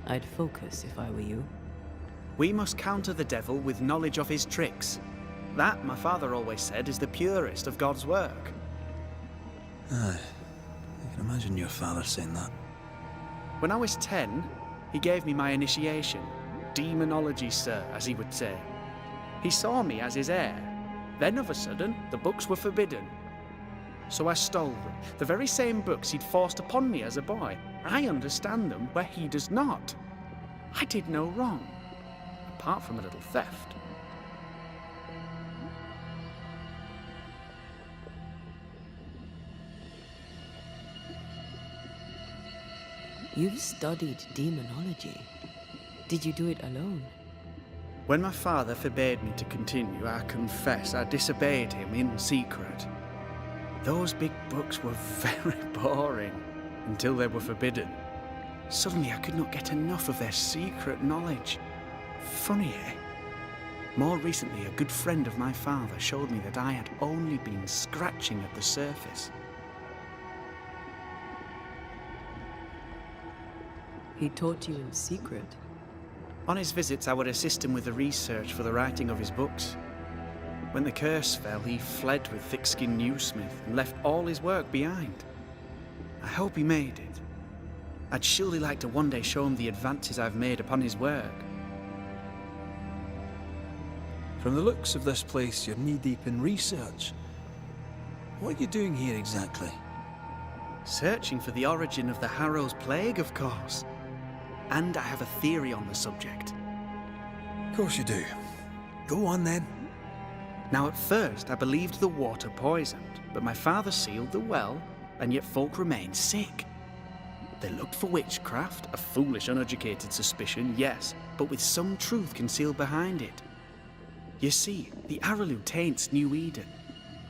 I'd focus if I were you. We must counter the devil with knowledge of his tricks. That, my father always said, is the purest of God's work. Aye, I can imagine your father saying that. When I was 10, he gave me my initiation. Demonology, sir, as he would say. He saw me as his heir. Then, of a sudden, the books were forbidden. So I stole them, the very same books he'd forced upon me as a boy. I understand them where he does not. I did no wrong, apart from a little theft. You've studied demonology. Did you do it alone? When my father forbade me to continue, I confess I disobeyed him in secret. Those big books were very boring until they were forbidden. Suddenly I could not get enough of their secret knowledge. Funny, eh? More recently, a good friend of my father showed me that I had only been scratching at the surface. He taught you in secret. On his visits, I would assist him with the research for the writing of his books. When the curse fell, he fled with thick-skinned Newsmith and left all his work behind. I hope he made it. I'd surely like to one day show him the advances I've made upon his work. From the looks of this place, you're knee-deep in research. What are you doing here exactly? Searching for the origin of the Harrow's Plague, of course. And I have a theory on the subject. Of course you do. Go on then. Now, at first, I believed the water poisoned, but my father sealed the well, and yet folk remained sick. They looked for witchcraft, a foolish, uneducated suspicion, yes, but with some truth concealed behind it. You see, the Araloo taints New Eden.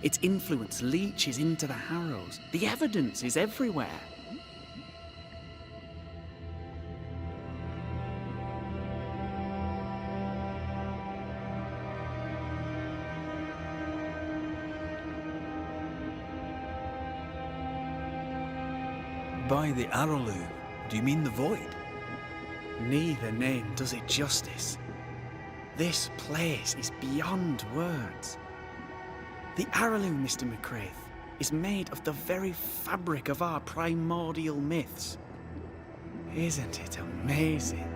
Its influence leaches into the Harrows. The evidence is everywhere. By the Araloo, do you mean the Void? Neither name does it justice. This place is beyond words. The Araloo, Mr. McCraith, is made of the very fabric of our primordial myths. Isn't it amazing?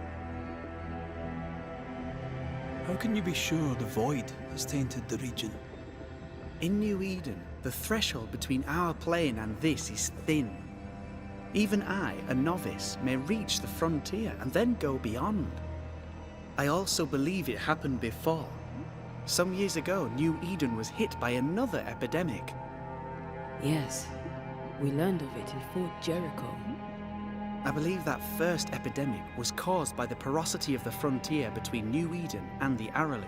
How can you be sure the Void has tainted the region? In New Eden, the threshold between our plane and this is thin. Even I, a novice, may reach the frontier and then go beyond. I also believe it happened before. Some years ago, New Eden was hit by another epidemic. Yes, we learned of it in Fort Jericho. I believe that first epidemic was caused by the porosity of the frontier between New Eden and the Araloo.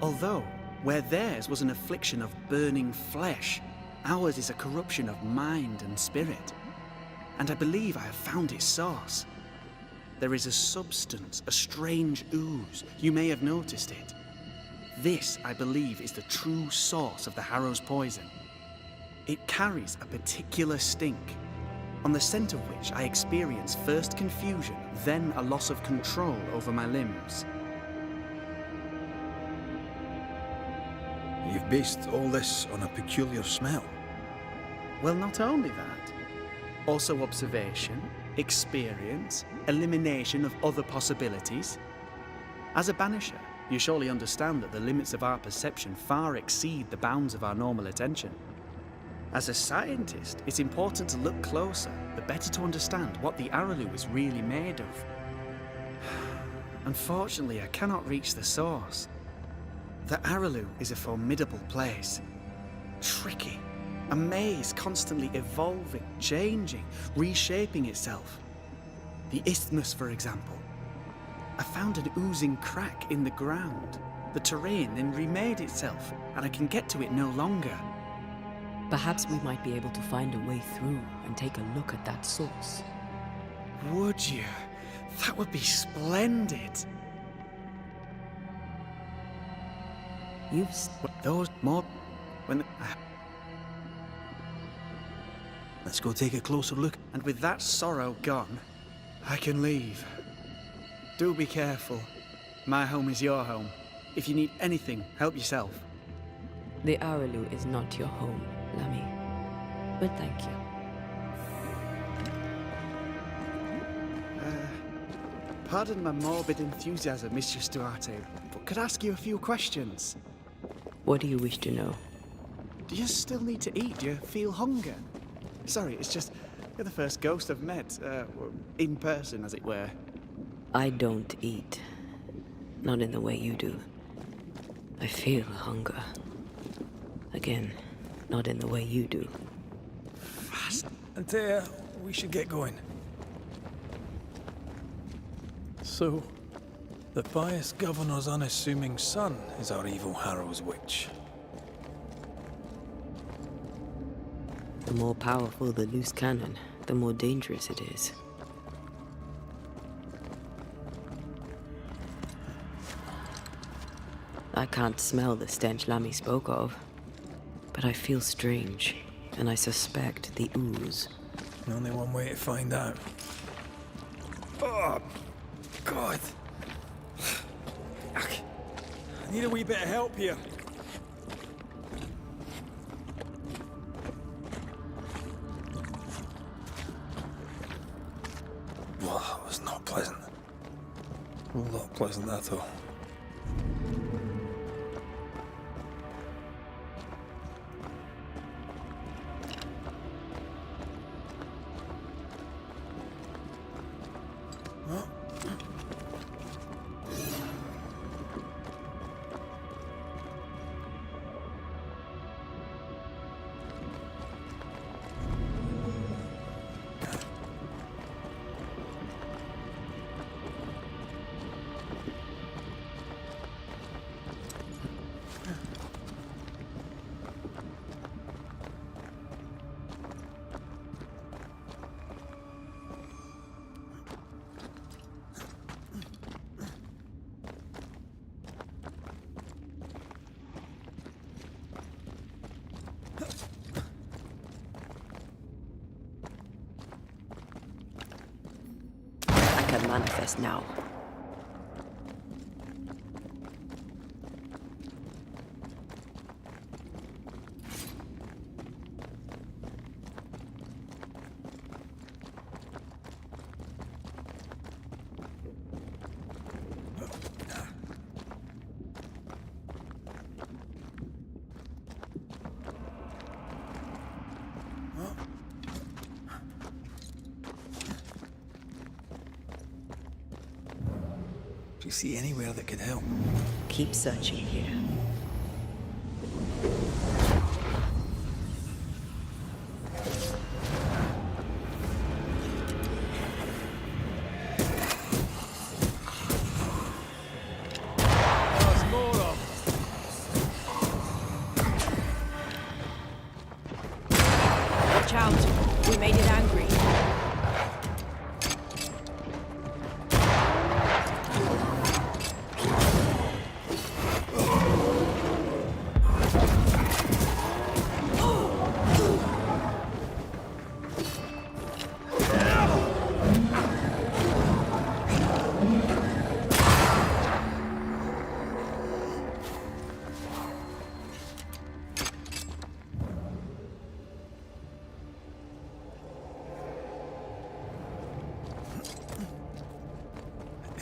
Although, where theirs was an affliction of burning flesh, ours is a corruption of mind and spirit. And I believe I have found its source. There is a substance, a strange ooze. You may have noticed it. This, I believe, is the true source of the Harrow's poison. It carries a particular stink, on the scent of which I experience first confusion, then a loss of control over my limbs. You've based all this on a peculiar smell. Well, not only that, also observation, experience, elimination of other possibilities. As a Banisher, you surely understand that the limits of our perception far exceed the bounds of our normal attention. As a scientist, it's important to look closer, the better to understand what the Araloo is really made of. Unfortunately, I cannot reach the source. The Araloo is a formidable place. Tricky. A maze constantly evolving, changing, reshaping itself. The isthmus, for example. I found an oozing crack in the ground. The terrain then remade itself, and I can get to it no longer. Perhaps we might be able to find a way through and take a look at that source. Would you? That would be splendid. Those more... When... Let's go take a closer look. And with that sorrow gone, I can leave. Do be careful. My home is your home. If you need anything, help yourself. The Araloo is not your home, Lammy. But thank you. Pardon my morbid enthusiasm, Mistress Duarte, but could I ask you a few questions? What do you wish to know? Do you still need to eat? Do you feel hunger? Sorry, it's just, you're the first ghost I've met, in person, as it were. I don't eat. Not in the way you do. I feel hunger. Again, not in the way you do. Fast. Antea, we should get going. So, the pious governor's unassuming son is our evil Harrow's witch. The more powerful the loose cannon, the more dangerous it is. I can't smell the stench Lammy spoke of, but I feel strange, and I suspect the ooze. Only one way to find out. Oh, God. I need a wee bit of help here. Well, that was not pleasant. Not pleasant at all. her manifest now. Do you see anywhere that could help? Keep searching here. There's more of Watch out! We made it angry.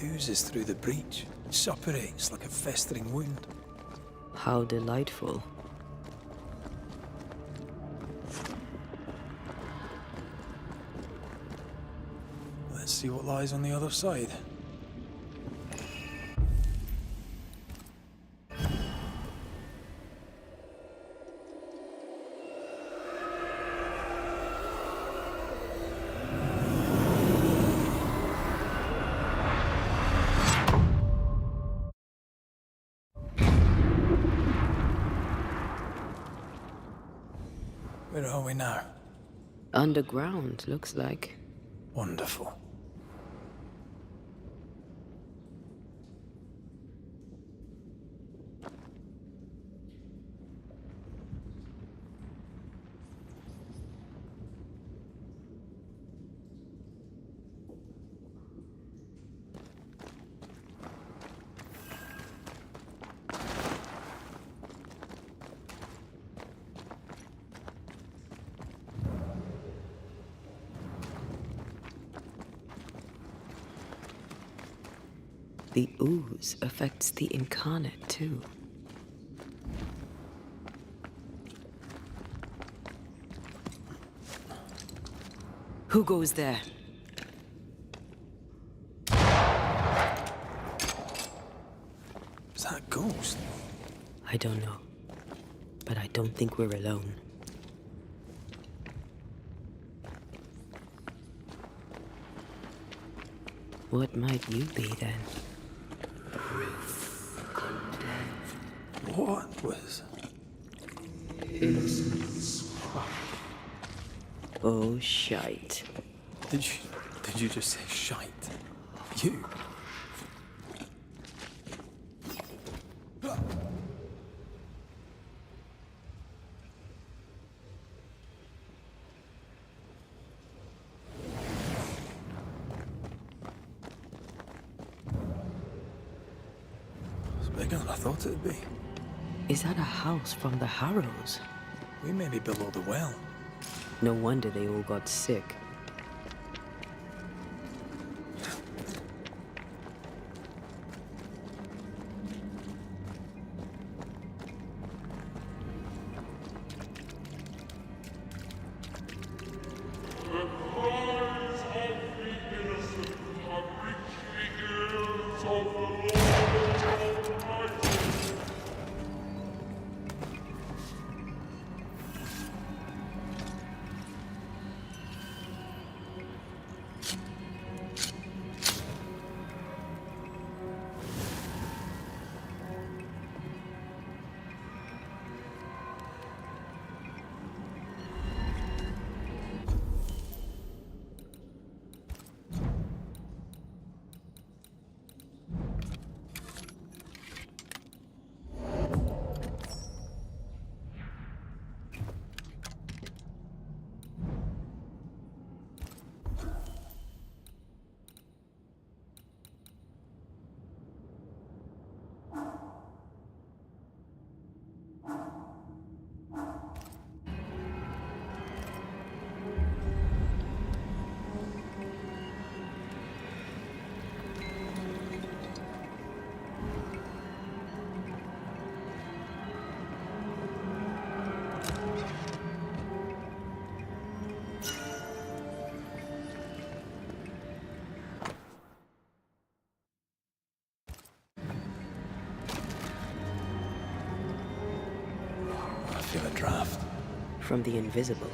Oozes through the breach. Suppurates like a festering wound. How delightful. Let's see what lies on the other side. Where are we now? Underground, looks like. Wonderful. The ooze affects the incarnate too. Who goes there? Is that a ghost? I don't know. But I don't think we're alone. What might you be then? What was... Oh, shite. Did you just say shite? You? It's bigger than I thought it'd be. Is that a house from the Harrows? We may be below the well. No wonder they all got sick. of a draft. From the invisible.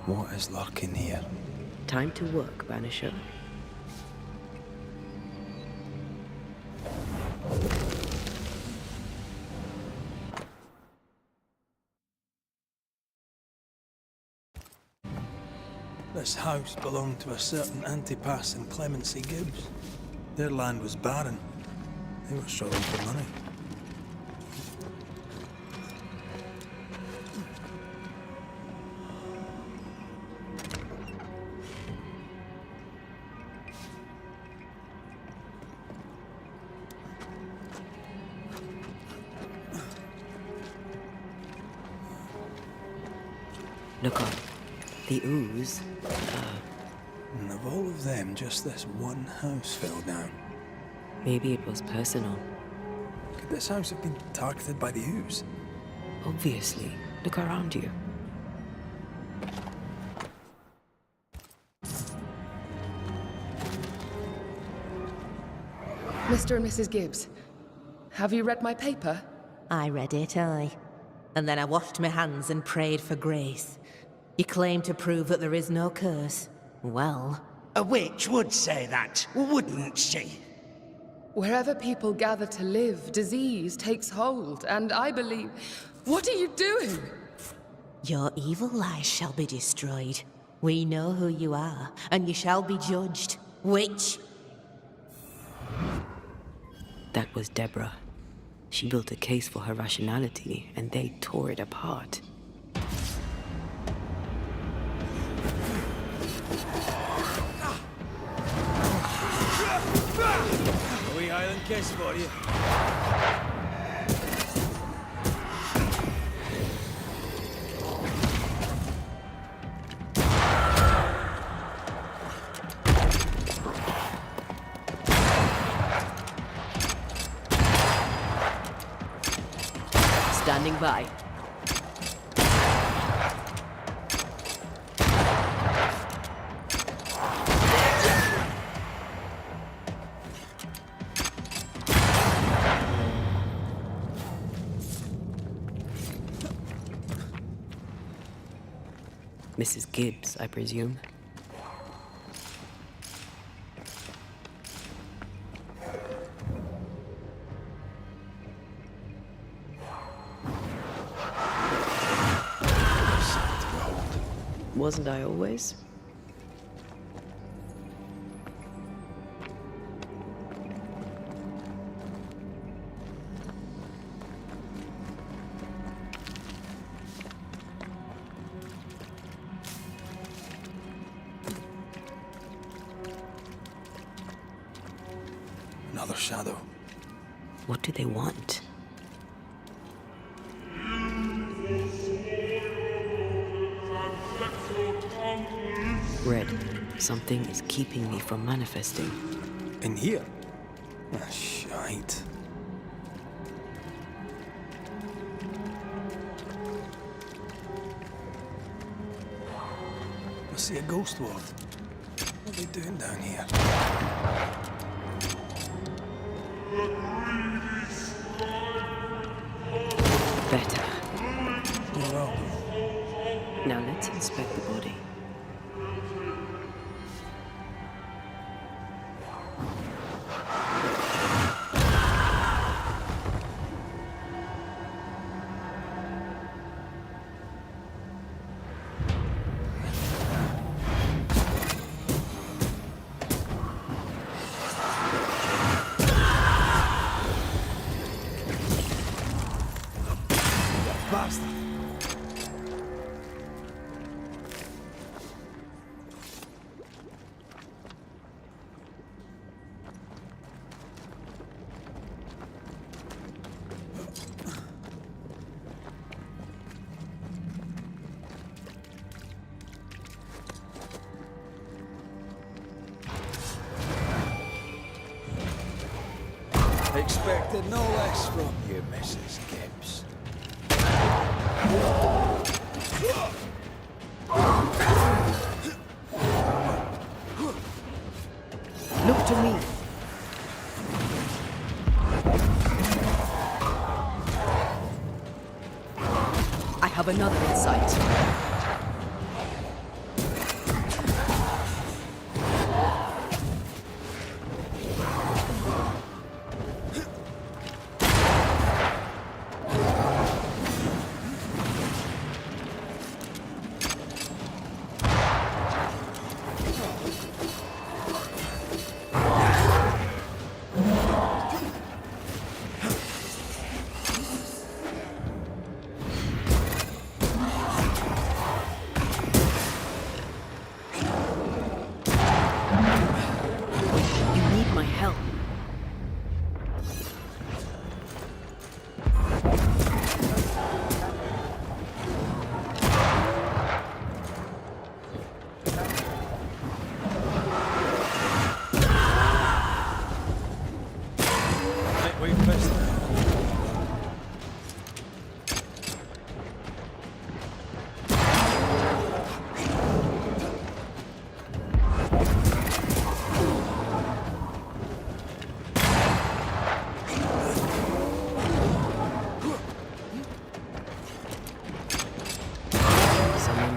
What is lurking here? Time to work, Banisher. This house belonged to a certain Antipas and Clemency Gibbs. Their land was barren. They were struggling for money. Look up. The ooze. And of all of them, just this one house fell down. Maybe it was personal. Could this house have been targeted by the ooze? Obviously. Look around you. Mr. and Mrs. Gibbs, have you read my paper? I read it, aye. And then I washed my hands and prayed for grace. You claim to prove that there is no curse. Well, A witch would say that, wouldn't she? Wherever people gather to live, disease takes hold, and I believe... What are you doing? your evil lies shall be destroyed. We know who you are, and you shall be judged. Witch! That was Deborah. She built a case for her rationality, and they tore it apart. A wee Highland kiss for you. Standing by. Mrs. Gibbs, I presume. Wasn't I always? Another shadow. What do they want? Red, something is keeping me from manifesting. In here? Ah, shite. I see a ghost ward. What are they doing down here? Better. bastard! Expected no less from you, Mrs. Gibbs. Look to me. I have another insight.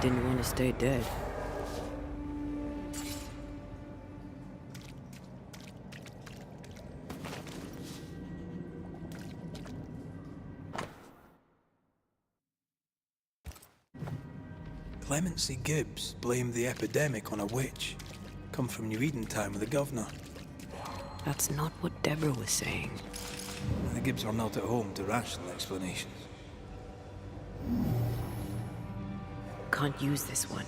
Didn't want to stay dead. Clemency Gibbs blamed the epidemic on a witch. Come from New Eden time with the governor. That's not what Deborah was saying. The Gibbs are not at home to rational explanations. Can't use this one.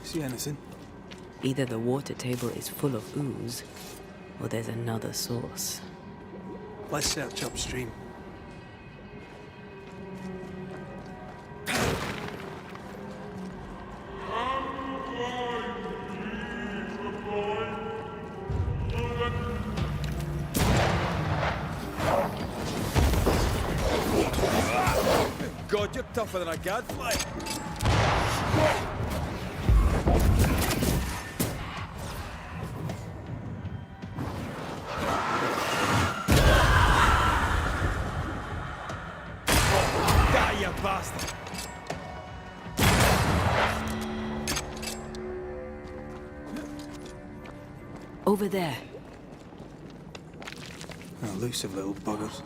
See anything? Either the water table is full of ooze, or there's another source. Let's search upstream. God, you're tougher than a gadfly. Die, you bastard! Over there. Elusive little buggers.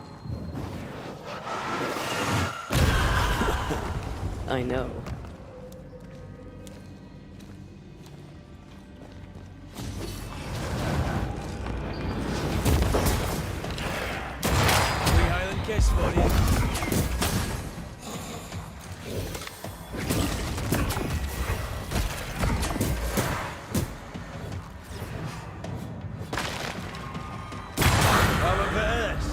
I know. Wee Highland kiss for you. Have a bit of this.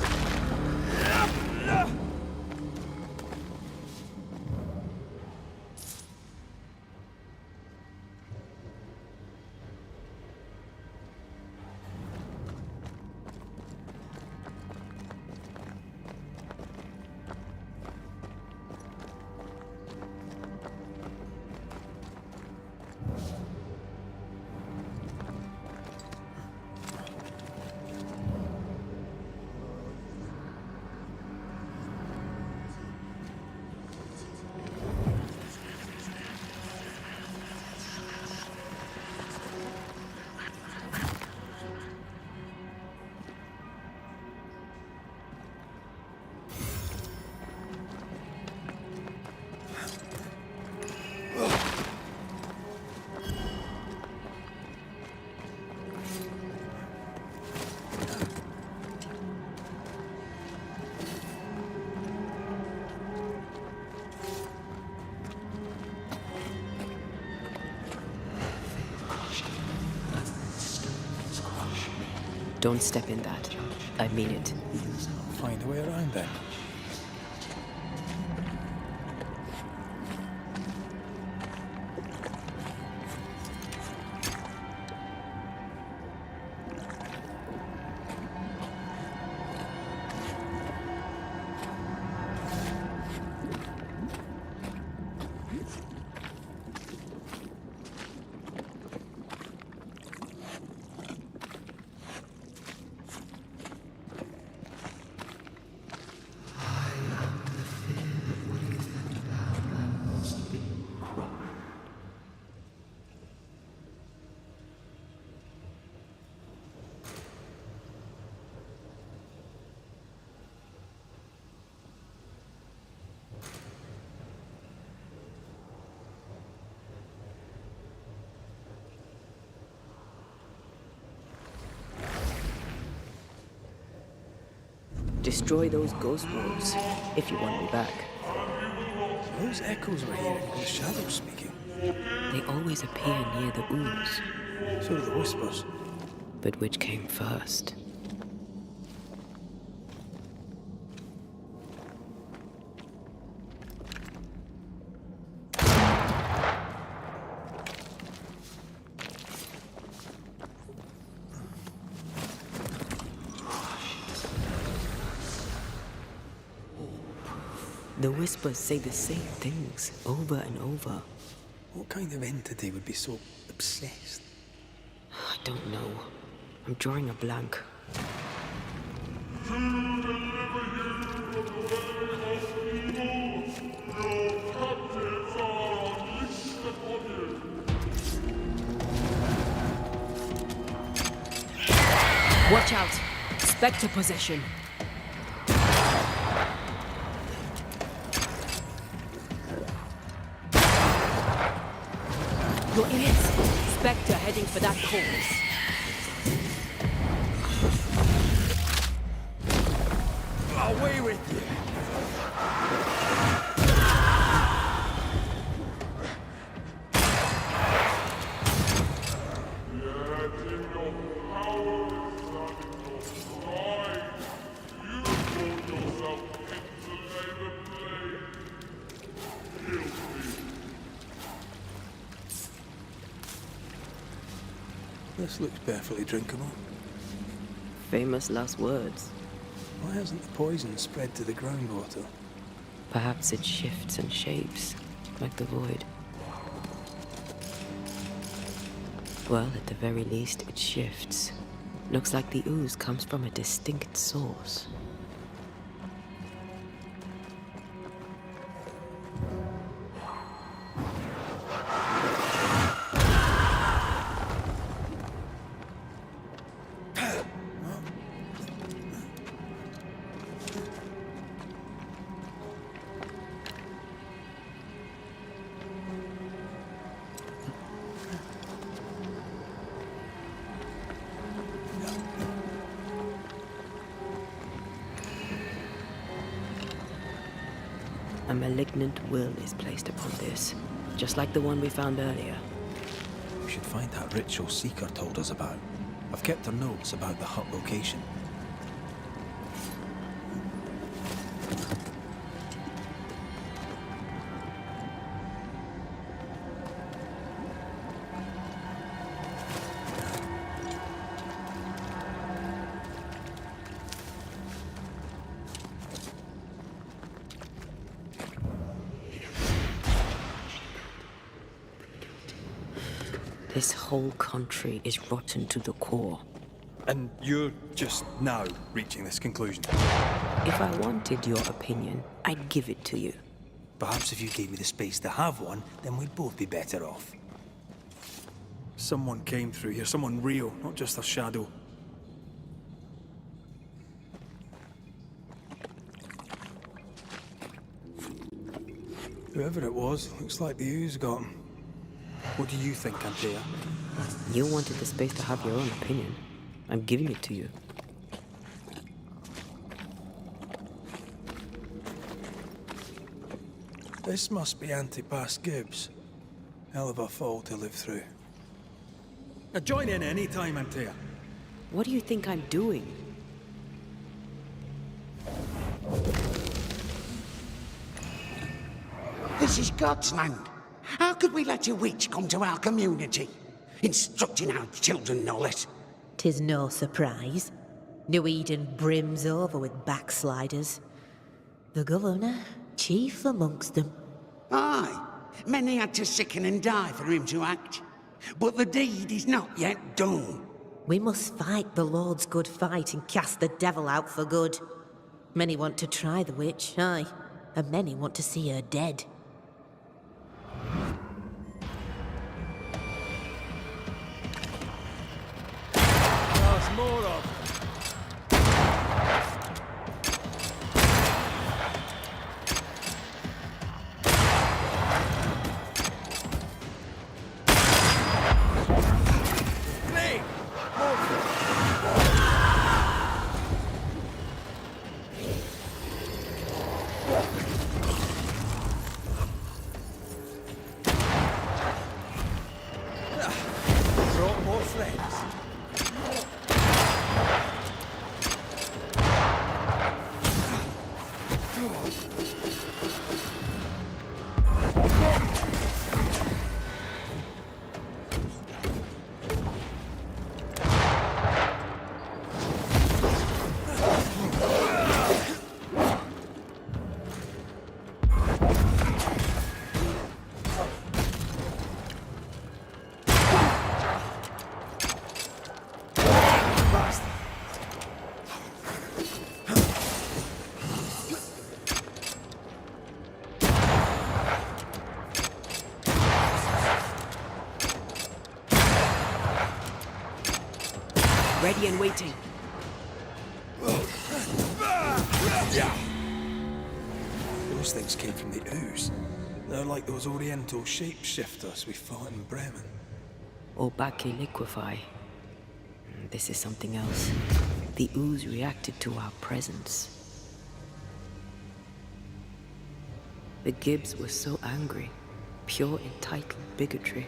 Don't step in that. I mean it. Find a way around then. Destroy those ghost wolves, if you want me back. Those echoes we're hearing are the shadows speaking. They always appear near the ooze. So do the whispers. But which came first? The whispers say the same things over and over. What kind of entity would be so obsessed? I don't know. I'm drawing a blank. Watch out! Spectre possession. You're in it. Spectre heading for that corpse. Away with you! This looks perfectly drinkable. Famous last words. Why hasn't the poison spread to the groundwater? Perhaps it shifts and shapes, like the void. Well, at the very least, it shifts. Looks like the ooze comes from a distinct source. A malignant will is placed upon this, just like the one we found earlier. We should find that ritual Seeker told us about. I've kept her notes about the hut location. This whole country is rotten to the core. And you're just now reaching this conclusion? If I wanted your opinion, I'd give it to you. Perhaps if you gave me the space to have one, then we'd both be better off. Someone came through here, someone real, not just a shadow. Whoever it was, looks like the ooze got him. What do you think, Antea? You wanted the space to have your own opinion. I'm giving it to you. This must be Antipas Gibbs. Hell of a fall to live through. Now join in any time, Antea. What do you think I'm doing? This is God's land. How could we let a witch come to our community? Instructing our children, no less. 'Tis no surprise. New Eden brims over with backsliders. The governor, chief amongst them. Aye, many had to sicken and die for him to act. But the deed is not yet done. We must fight the Lord's good fight and cast the devil out for good. Many want to try the witch, aye, and many want to see her dead. There's more of. Brought more friends. Ready and waiting. Those things came from the ooze. They're like those oriental shapeshifters we fought in Bremen. Or Bacche liquefy. This is something else. The ooze reacted to our presence. The Gibbs were so angry. Pure entitled bigotry.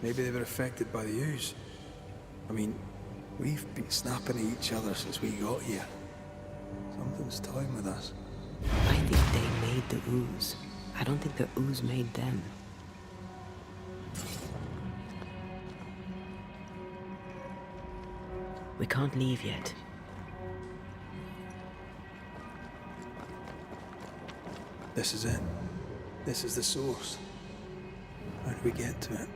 Maybe they were affected by the ooze. I mean, we've been snapping at each other since we got here. Something's toying with us. I think they made the ooze. I don't think the ooze made them. We can't leave yet. This is it. This is the source. How do we get to it?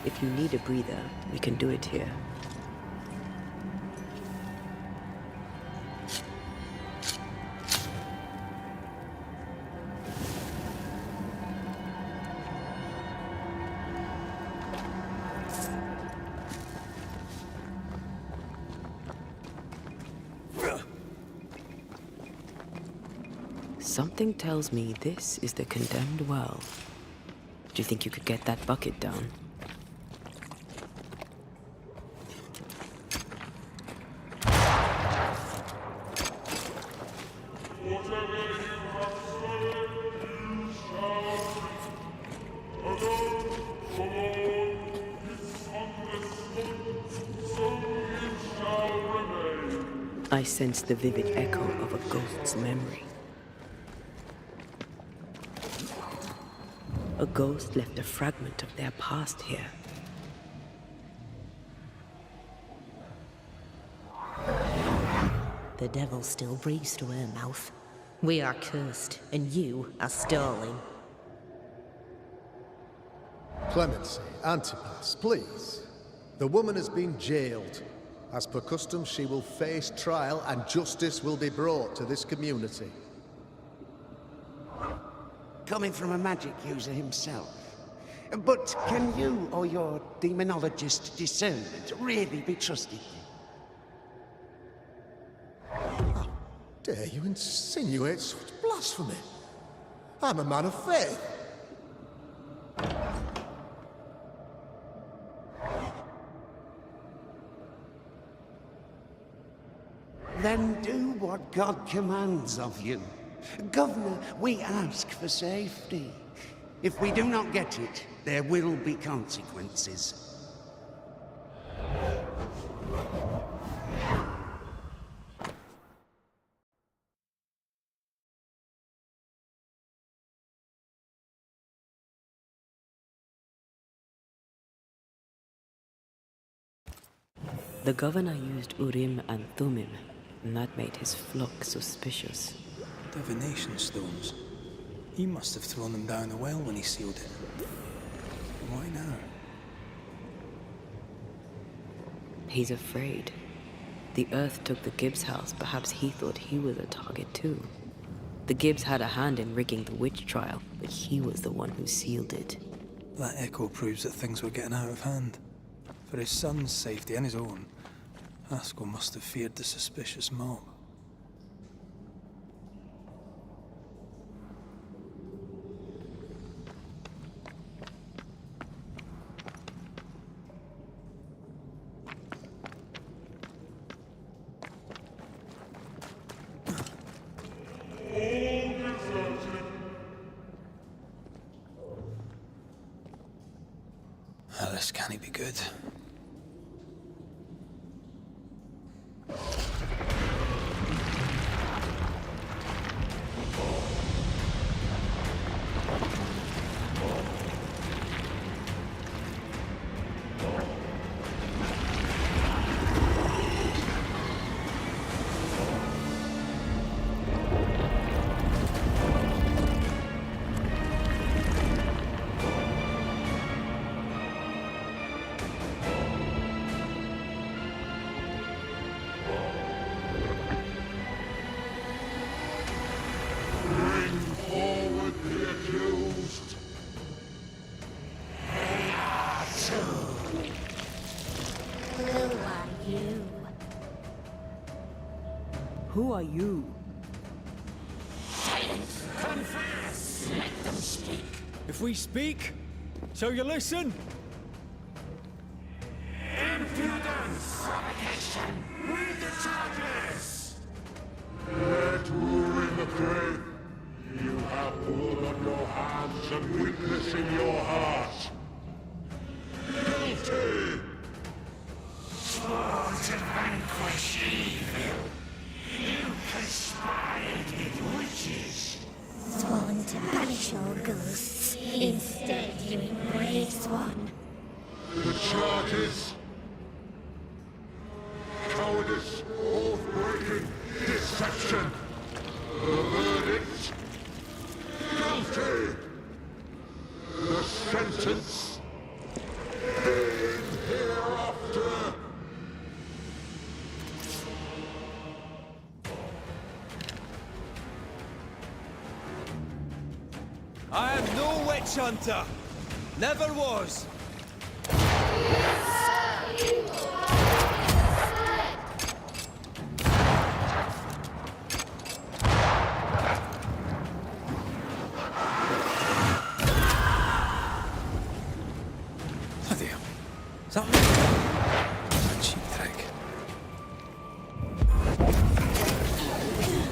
If you need a breather, we can do it here. Something tells me this is the condemned well. Do you think you could get that bucket down? I sense the vivid echo of a ghost's memory. A ghost left a fragment of their past here. The devil still breathes through her mouth. We are cursed, and you are stalling. Clemency, Antipas, please. The woman has been jailed. As per custom, she will face trial and justice will be brought to this community. Coming from a magic user himself. But can you or your demonologist discernment really be trusted? Dave, dare you insinuate such blasphemy? I'm a man of faith. Then do what God commands of you. Governor, we ask for safety. If we do not get it, there will be consequences. The governor used Urim and Thummim, and that made his flock suspicious. Divination stones. He must have thrown them down the well when he sealed it. Why now? He's afraid. The Earth took the Gibbs house. Perhaps he thought he was a target too. The Gibbs had a hand in rigging the witch trial, but he was the one who sealed it. That echo proves that things were getting out of hand. For his son's safety and his own, Haskell must have feared the suspicious mob. This can't be good. Who are you? Silence! Confess! Let them speak! If we speak, shall you listen? Impudence! Provocation! Read the charges! Let Urim the Great, you have blood on your hands and witness in your heart. Guilty! Swore to vanquish evil. You conspired with witches. Sworn to banish all ghosts. Instead, you embrace one. The charges: cowardice, oath-breaking, deception. The verdict: guilty. The sentence: pain hereafter. I am no witch hunter. Never was. Bloody hell. Is that me? A cheap trick.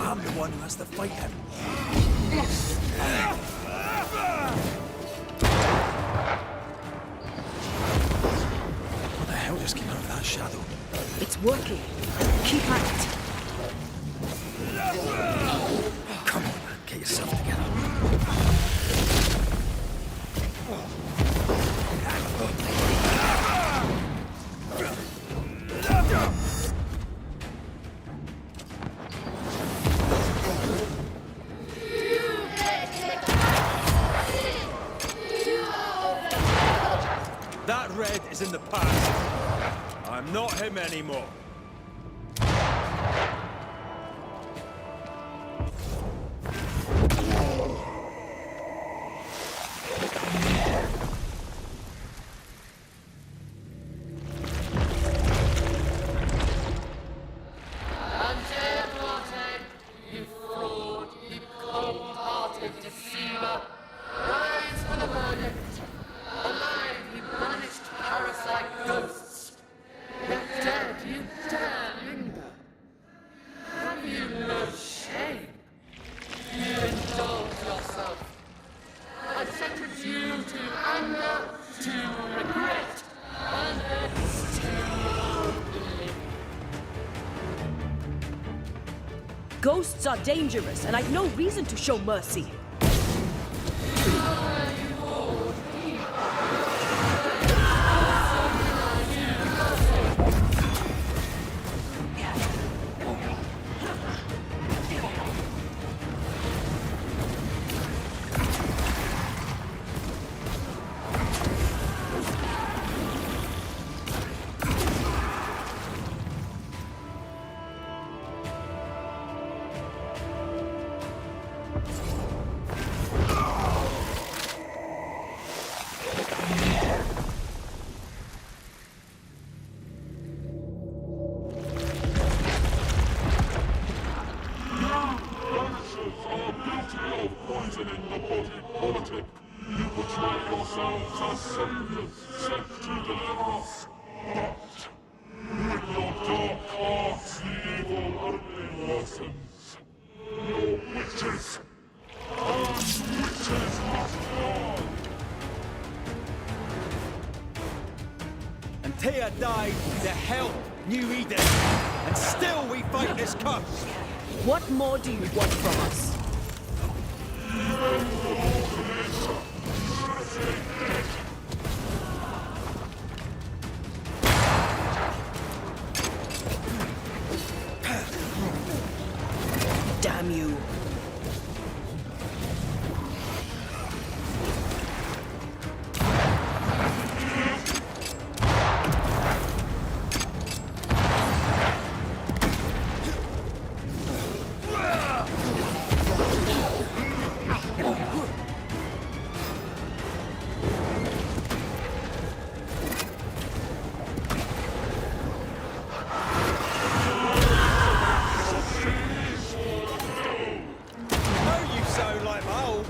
I'm the one who has to fight him. What the hell just came out of that shadow? It's working. Keep at it. Come on, man. Get yourself together. That red is in the past. I'm not him anymore. Sealer, rise for the verdict. Alive, you banished parasite ghosts. Yet dead, you dare linger. Have you no shame? You indulge yourself. I sentence you to anger, to regret, and exterminate. Ghosts are dangerous, and I've no reason to show mercy. Poisoning the body politic, you portray yourselves as saviors sent to deliver us. But with your dark hearts, the evil only worsens. Your witches, and witches must die. And Tia died to help New Eden, and still we fight this curse. What more do you want from us? Damn you.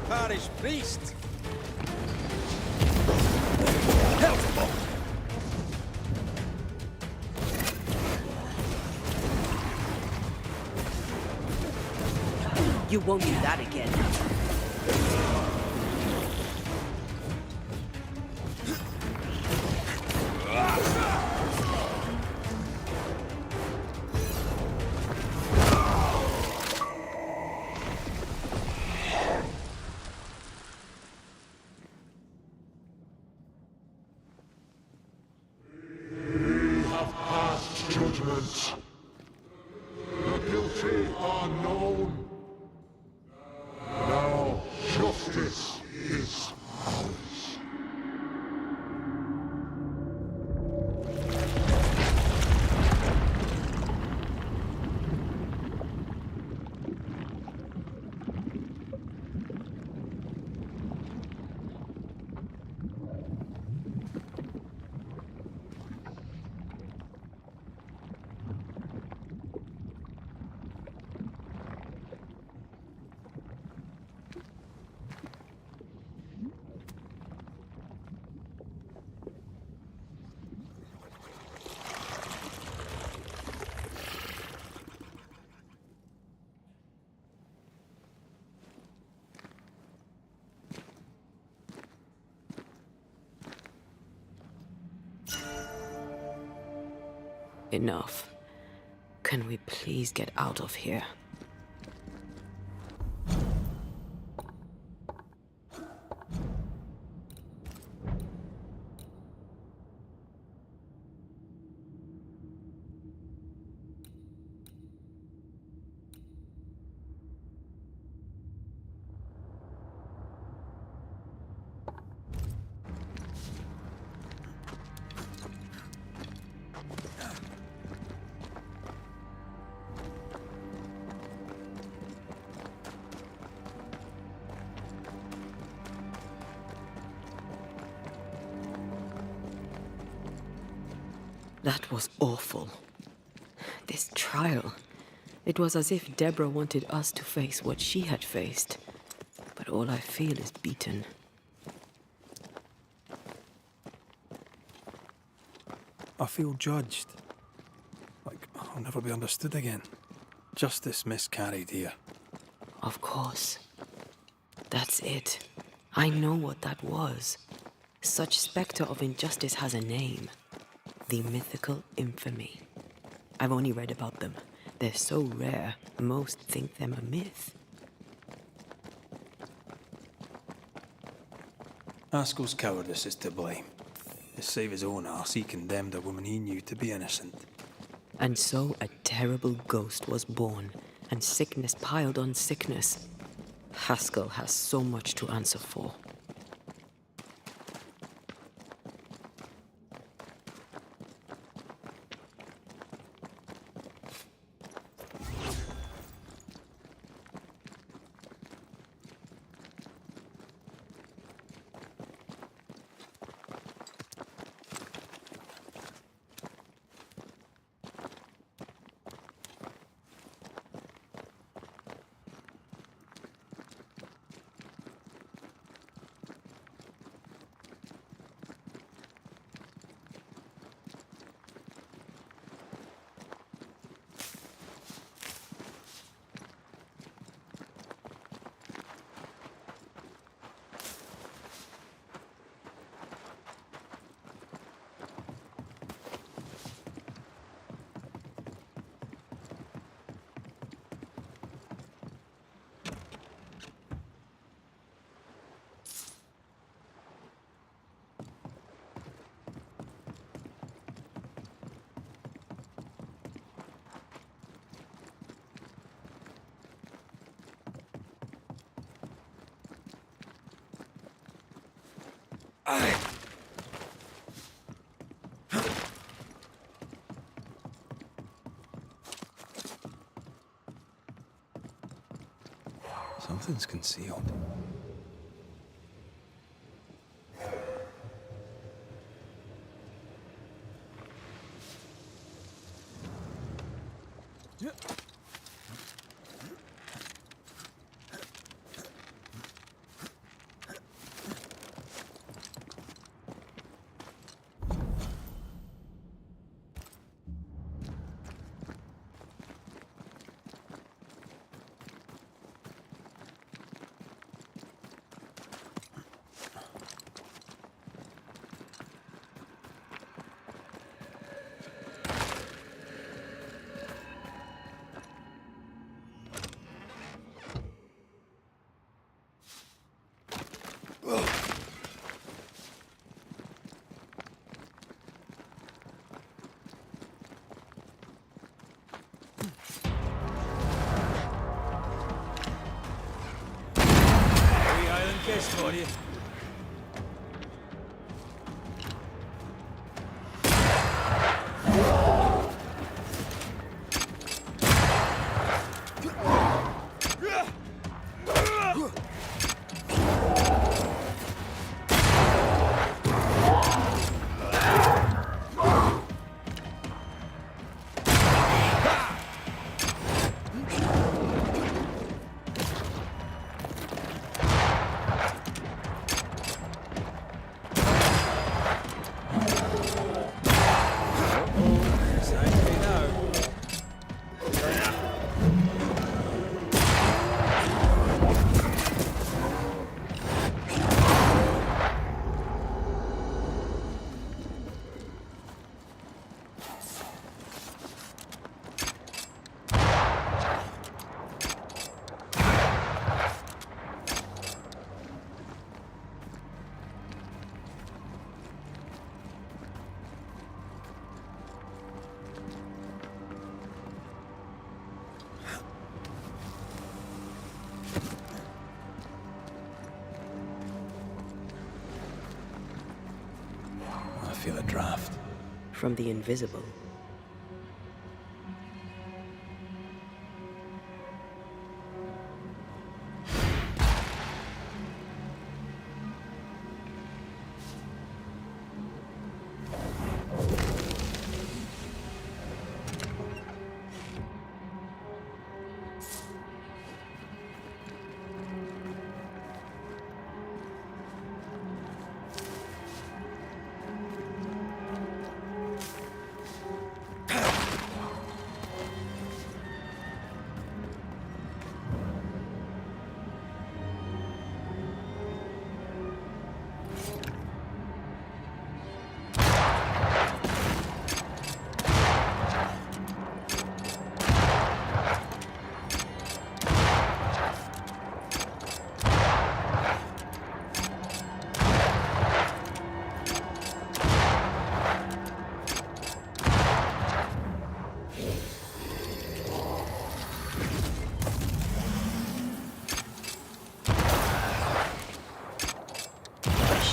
Parish priest. You won't do that again. Judgment. The guilty are known. Now justice is ours. Enough. Can we please get out of here? That was awful. This trial. It was as if Deborah wanted us to face what she had faced. but all I feel is beaten. I feel judged. Like I'll never be understood again. Justice miscarried here. Of course. That's it. I know what that was. Such spectre of injustice has a name. The mythical infamy. I've only read about them. They're so rare, most think them a myth. Askell's cowardice is to blame. To save his own arse, he condemned a woman he knew to be innocent. And so a terrible ghost was born, and sickness piled on sickness. Haskell has so much to answer for. Something's concealed. Kiss for you. I feel a draft. From the invisible.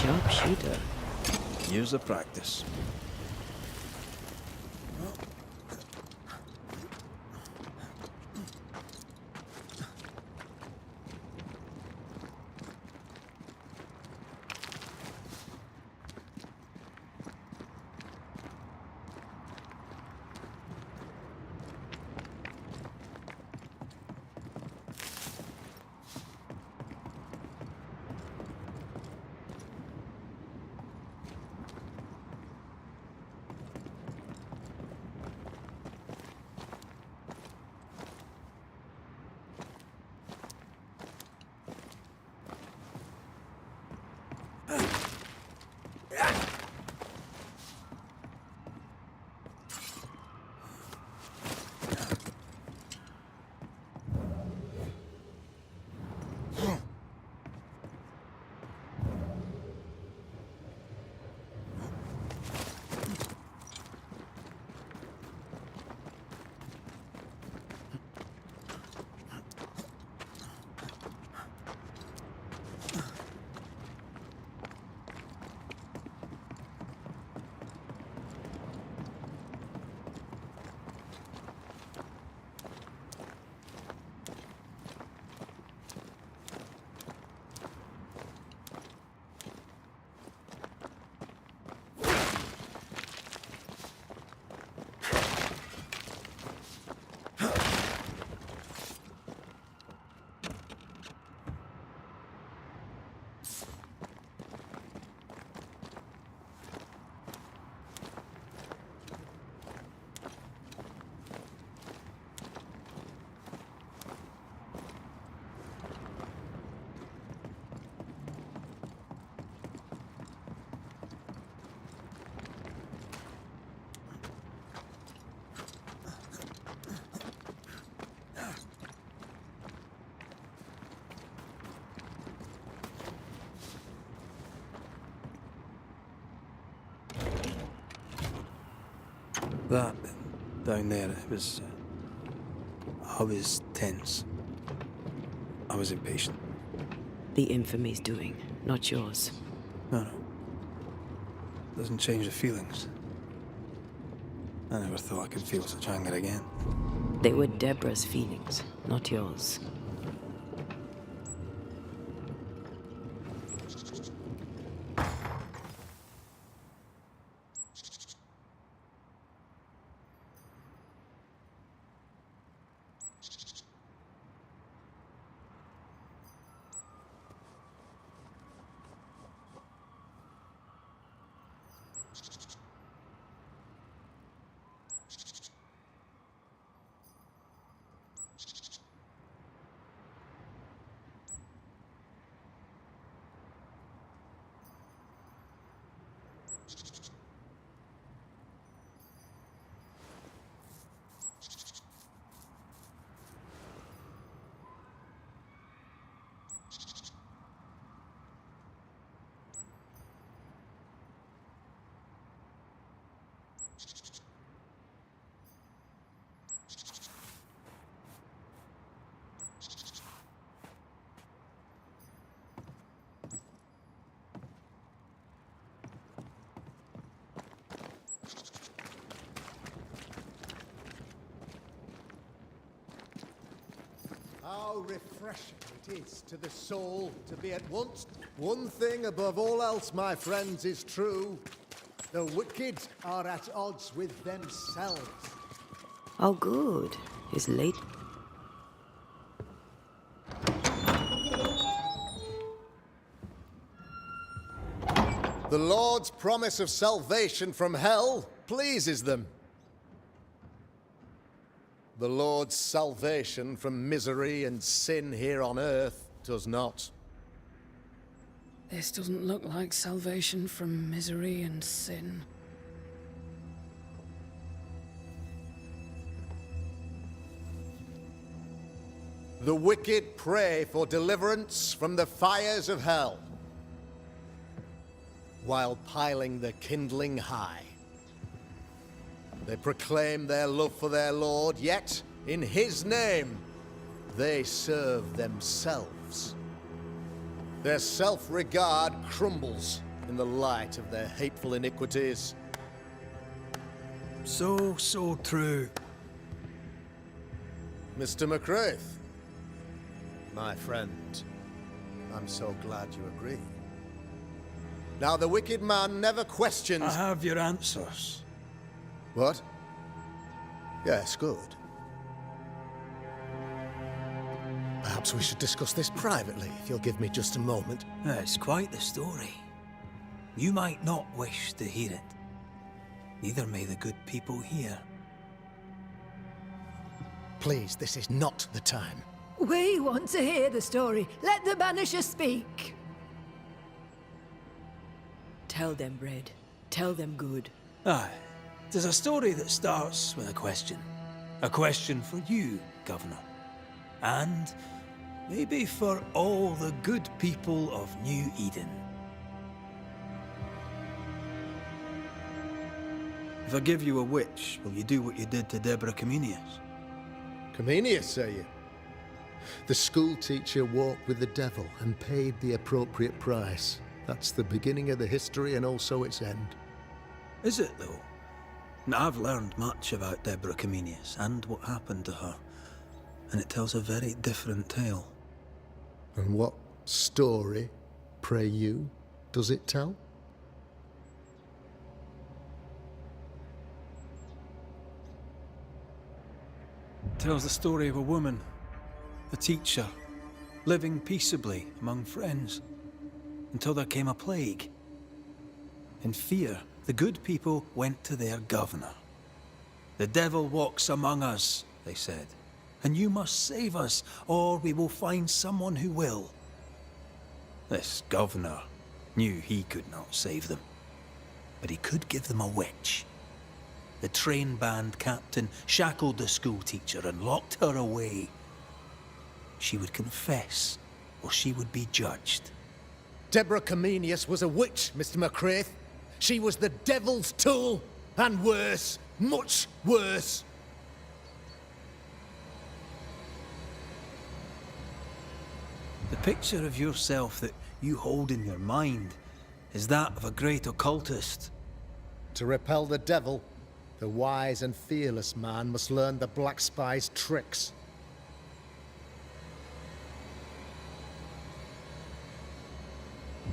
Sharpshooter. Years of practice. That down there, it was. I was tense. I was impatient. The infamy's doing, not yours. No. Doesn't change the feelings. I never thought I could feel such anger again. They were Deborah's feelings, not yours. How refreshing it is to the soul to be at once. One thing above all else, my friends, is true. The wicked are at odds with themselves. Oh, good. He's late. The Lord's promise of salvation from hell pleases them. The Lord's salvation from misery and sin here on earth does not. This doesn't look like salvation from misery and sin. The wicked pray for deliverance from the fires of hell, while piling the kindling high. They proclaim their love for their Lord, yet, in His name, they serve themselves. Their self-regard crumbles in the light of their hateful iniquities. So true. Mr. McCraith, my friend, I'm so glad you agree. Now, the wicked man never questions... I have your answers. What? Yes, good. Perhaps we should discuss this privately, if you'll give me just a moment. It's quite the story. You might not wish to hear it. Neither may the good people here. Please, this is not the time. We want to hear the story. Let the Banisher speak. Tell them, Red. Tell them good. Aye. It is a story that starts with a question. A question for you, Governor. And maybe for all the good people of New Eden. If I give you a witch, will you do what you did to Deborah Comenius? Comenius, say you? The school teacher walked with the devil and paid the appropriate price. That's the beginning of the history and also its end. Is it, though? Now, I've learned much about Deborah Comenius and what happened to her, and it tells a very different tale. And what story, pray you, does it tell? It tells the story of a woman, a teacher, living peaceably among friends, until there came a plague. In fear, the good people went to their governor. "The devil walks among us," they said, "and you must save us, or we will find someone who will." This governor knew he could not save them, but he could give them a witch. The train band captain shackled the school teacher and locked her away. She would confess, or she would be judged. Deborah Comenius was a witch, Mr. McCraith. She was the devil's tool, and worse, much worse. The picture of yourself that you hold in your mind is that of a great occultist. To repel the devil, the wise and fearless man must learn the Black Spy's tricks.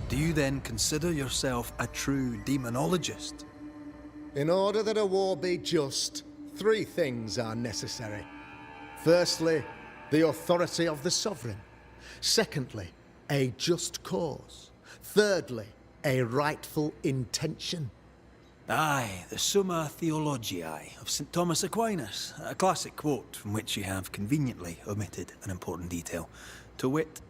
Do you then consider yourself a true demonologist? In order that a war be just, 3 things are necessary. Firstly, the authority of the sovereign. Secondly, a just cause. Thirdly, a rightful intention. Aye, the Summa Theologiae of St. Thomas Aquinas, a classic quote from which you have conveniently omitted an important detail. To wit,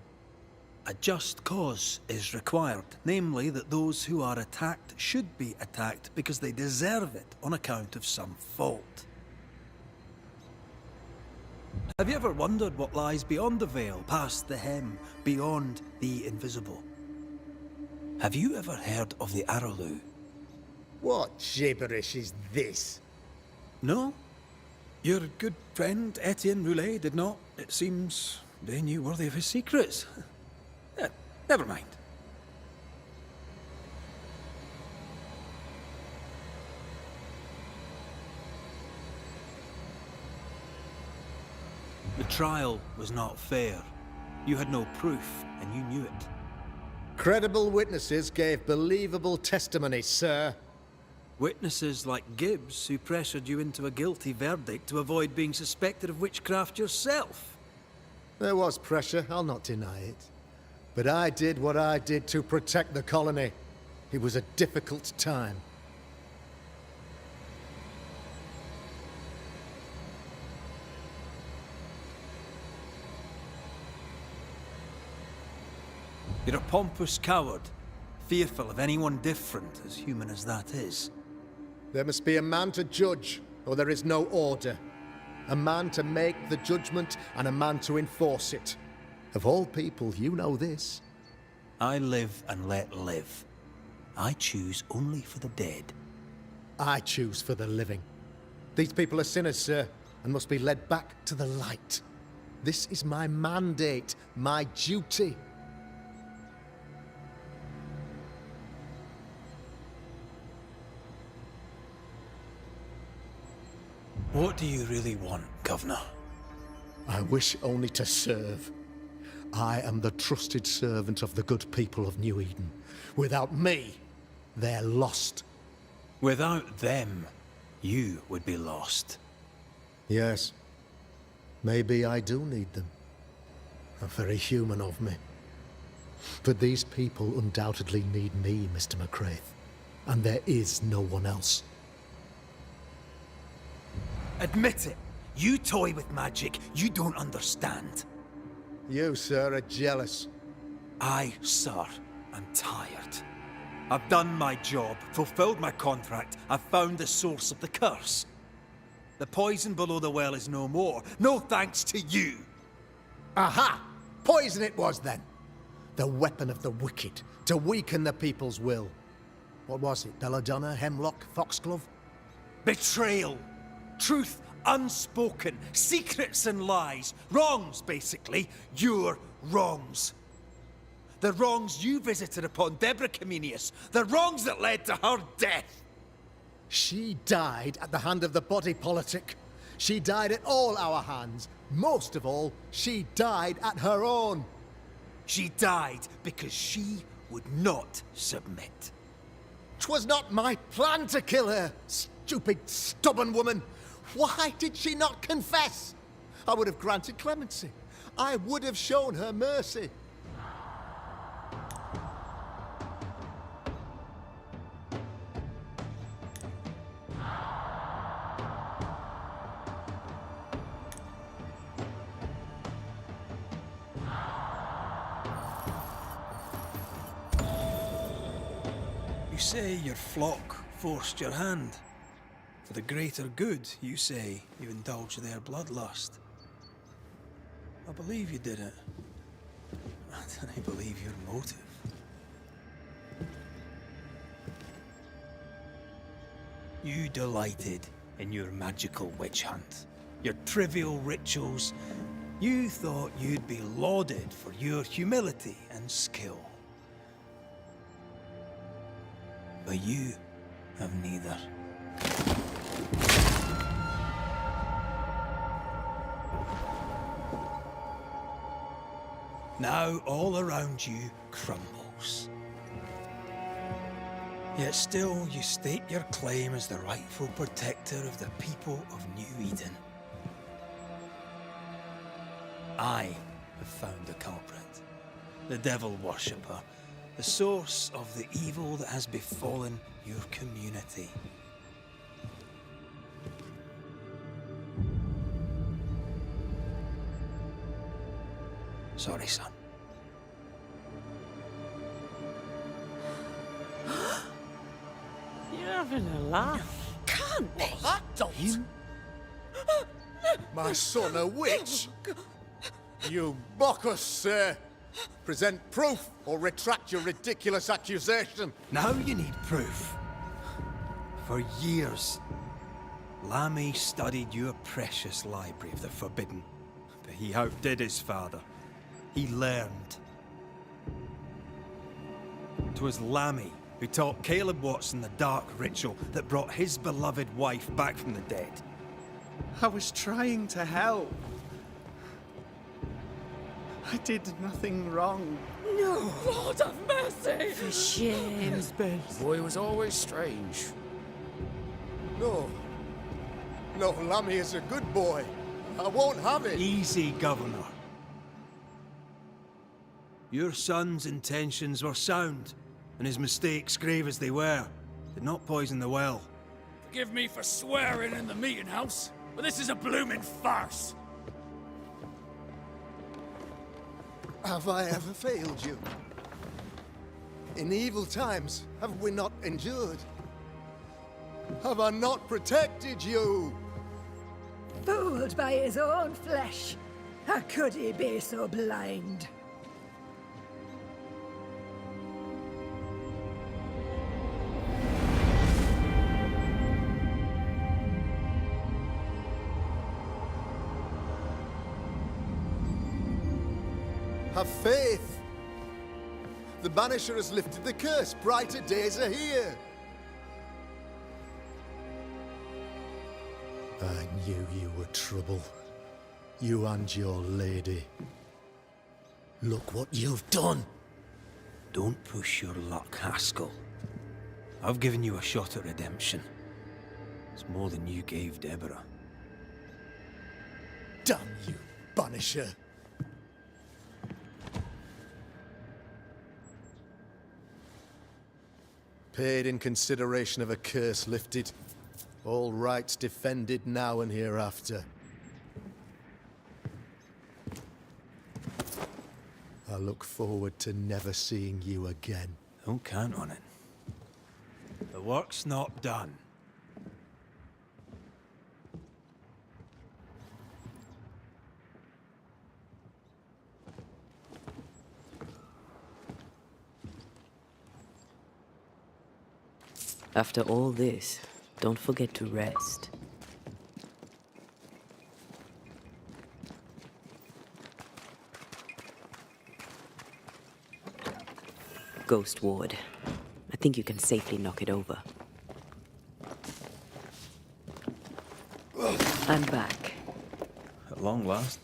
a just cause is required, namely that those who are attacked should be attacked because they deserve it on account of some fault. Have you ever wondered what lies beyond the veil, past the hem, beyond the invisible? Have you ever heard of the Araloo? What gibberish is this? No? Your good friend Etienne Roulet did not. It seems they knew worthy of his secrets. Never mind. The trial was not fair. You had no proof, and you knew it. Credible witnesses gave believable testimony, sir. Witnesses like Gibbs, who pressured you into a guilty verdict to avoid being suspected of witchcraft yourself. There was pressure, I'll not deny it. But I did what I did to protect the colony. It was a difficult time. You're a pompous coward, fearful of anyone different, as human as that is. There must be a man to judge, or there is no order. A man to make the judgment, and a man to enforce it. Of all people, you know this. I live and let live. I choose only for the dead. I choose for the living. These people are sinners, sir, and must be led back to the light. This is my mandate, my duty. What do you really want, Governor? I wish only to serve. I am the trusted servant of the good people of New Eden. Without me, they're lost. Without them, you would be lost. Yes. Maybe I do need them. Very human of me. But these people undoubtedly need me, Mr. McCraith. And there is no one else. Admit it. You toy with magic you don't understand. You, sir, are jealous. I, sir, am tired. I've done my job, fulfilled my contract, I've found the source of the curse. The poison below the well is no more, no thanks to you. Aha! Poison it was then. The weapon of the wicked, to weaken the people's will. What was it? Belladonna, hemlock, foxglove? Betrayal. Truth unspoken. Secrets and lies. Wrongs, basically. Your wrongs. The wrongs you visited upon Deborah Comenius. The wrongs that led to her death. She died at the hand of the body politic. She died at all our hands. Most of all, she died at her own. She died because she would not submit. 'Twas not my plan to kill her, stupid, stubborn woman. Why did she not confess? I would have granted clemency. I would have shown her mercy. You say your flock forced your hand. For the greater good, you say you indulged their bloodlust. I believe you did it. And I believe your motive. You delighted in your magical witch hunt, your trivial rituals. You thought you'd be lauded for your humility and skill. But you have neither. Now all around you crumbles. Yet still you state your claim as the rightful protector of the people of New Eden. I have found the culprit, the devil worshipper, the source of the evil that has befallen your community. Sorry, son. You're having a laugh. Can't be. Don't. My son, a witch? You mock us, sir. Present proof or retract your ridiculous accusation. Now you need proof. For years, Lammy studied your precious library of the forbidden, but he outdid his father. He learned. 'Twas Lammy who taught Caleb Watson the dark ritual that brought his beloved wife back from the dead. I was trying to help. I did nothing wrong. No! Lord have mercy! For shame. The boy was always strange. No. No, Lammy is a good boy. I won't have it. Easy, Governor. Your son's intentions were sound, and his mistakes, grave as they were, did not poison the well. Forgive me for swearing in the meeting house, but this is a blooming farce. Have I ever failed you? In evil times, have we not endured? Have I not protected you? Fooled by his own flesh. How could he be so blind? Have faith. The Banisher has lifted the curse. Brighter days are here. I knew you were trouble. You and your lady. Look what you've done! Don't push your luck, Haskell. I've given you a shot at redemption. It's more than you gave Deborah. Damn you, Banisher! Paid in consideration of a curse lifted. All rights defended now and hereafter. I look forward to never seeing you again. Don't count on it. The work's not done. After all this, don't forget to rest. Ghost Ward. I think you can safely knock it over. I'm back. At long last.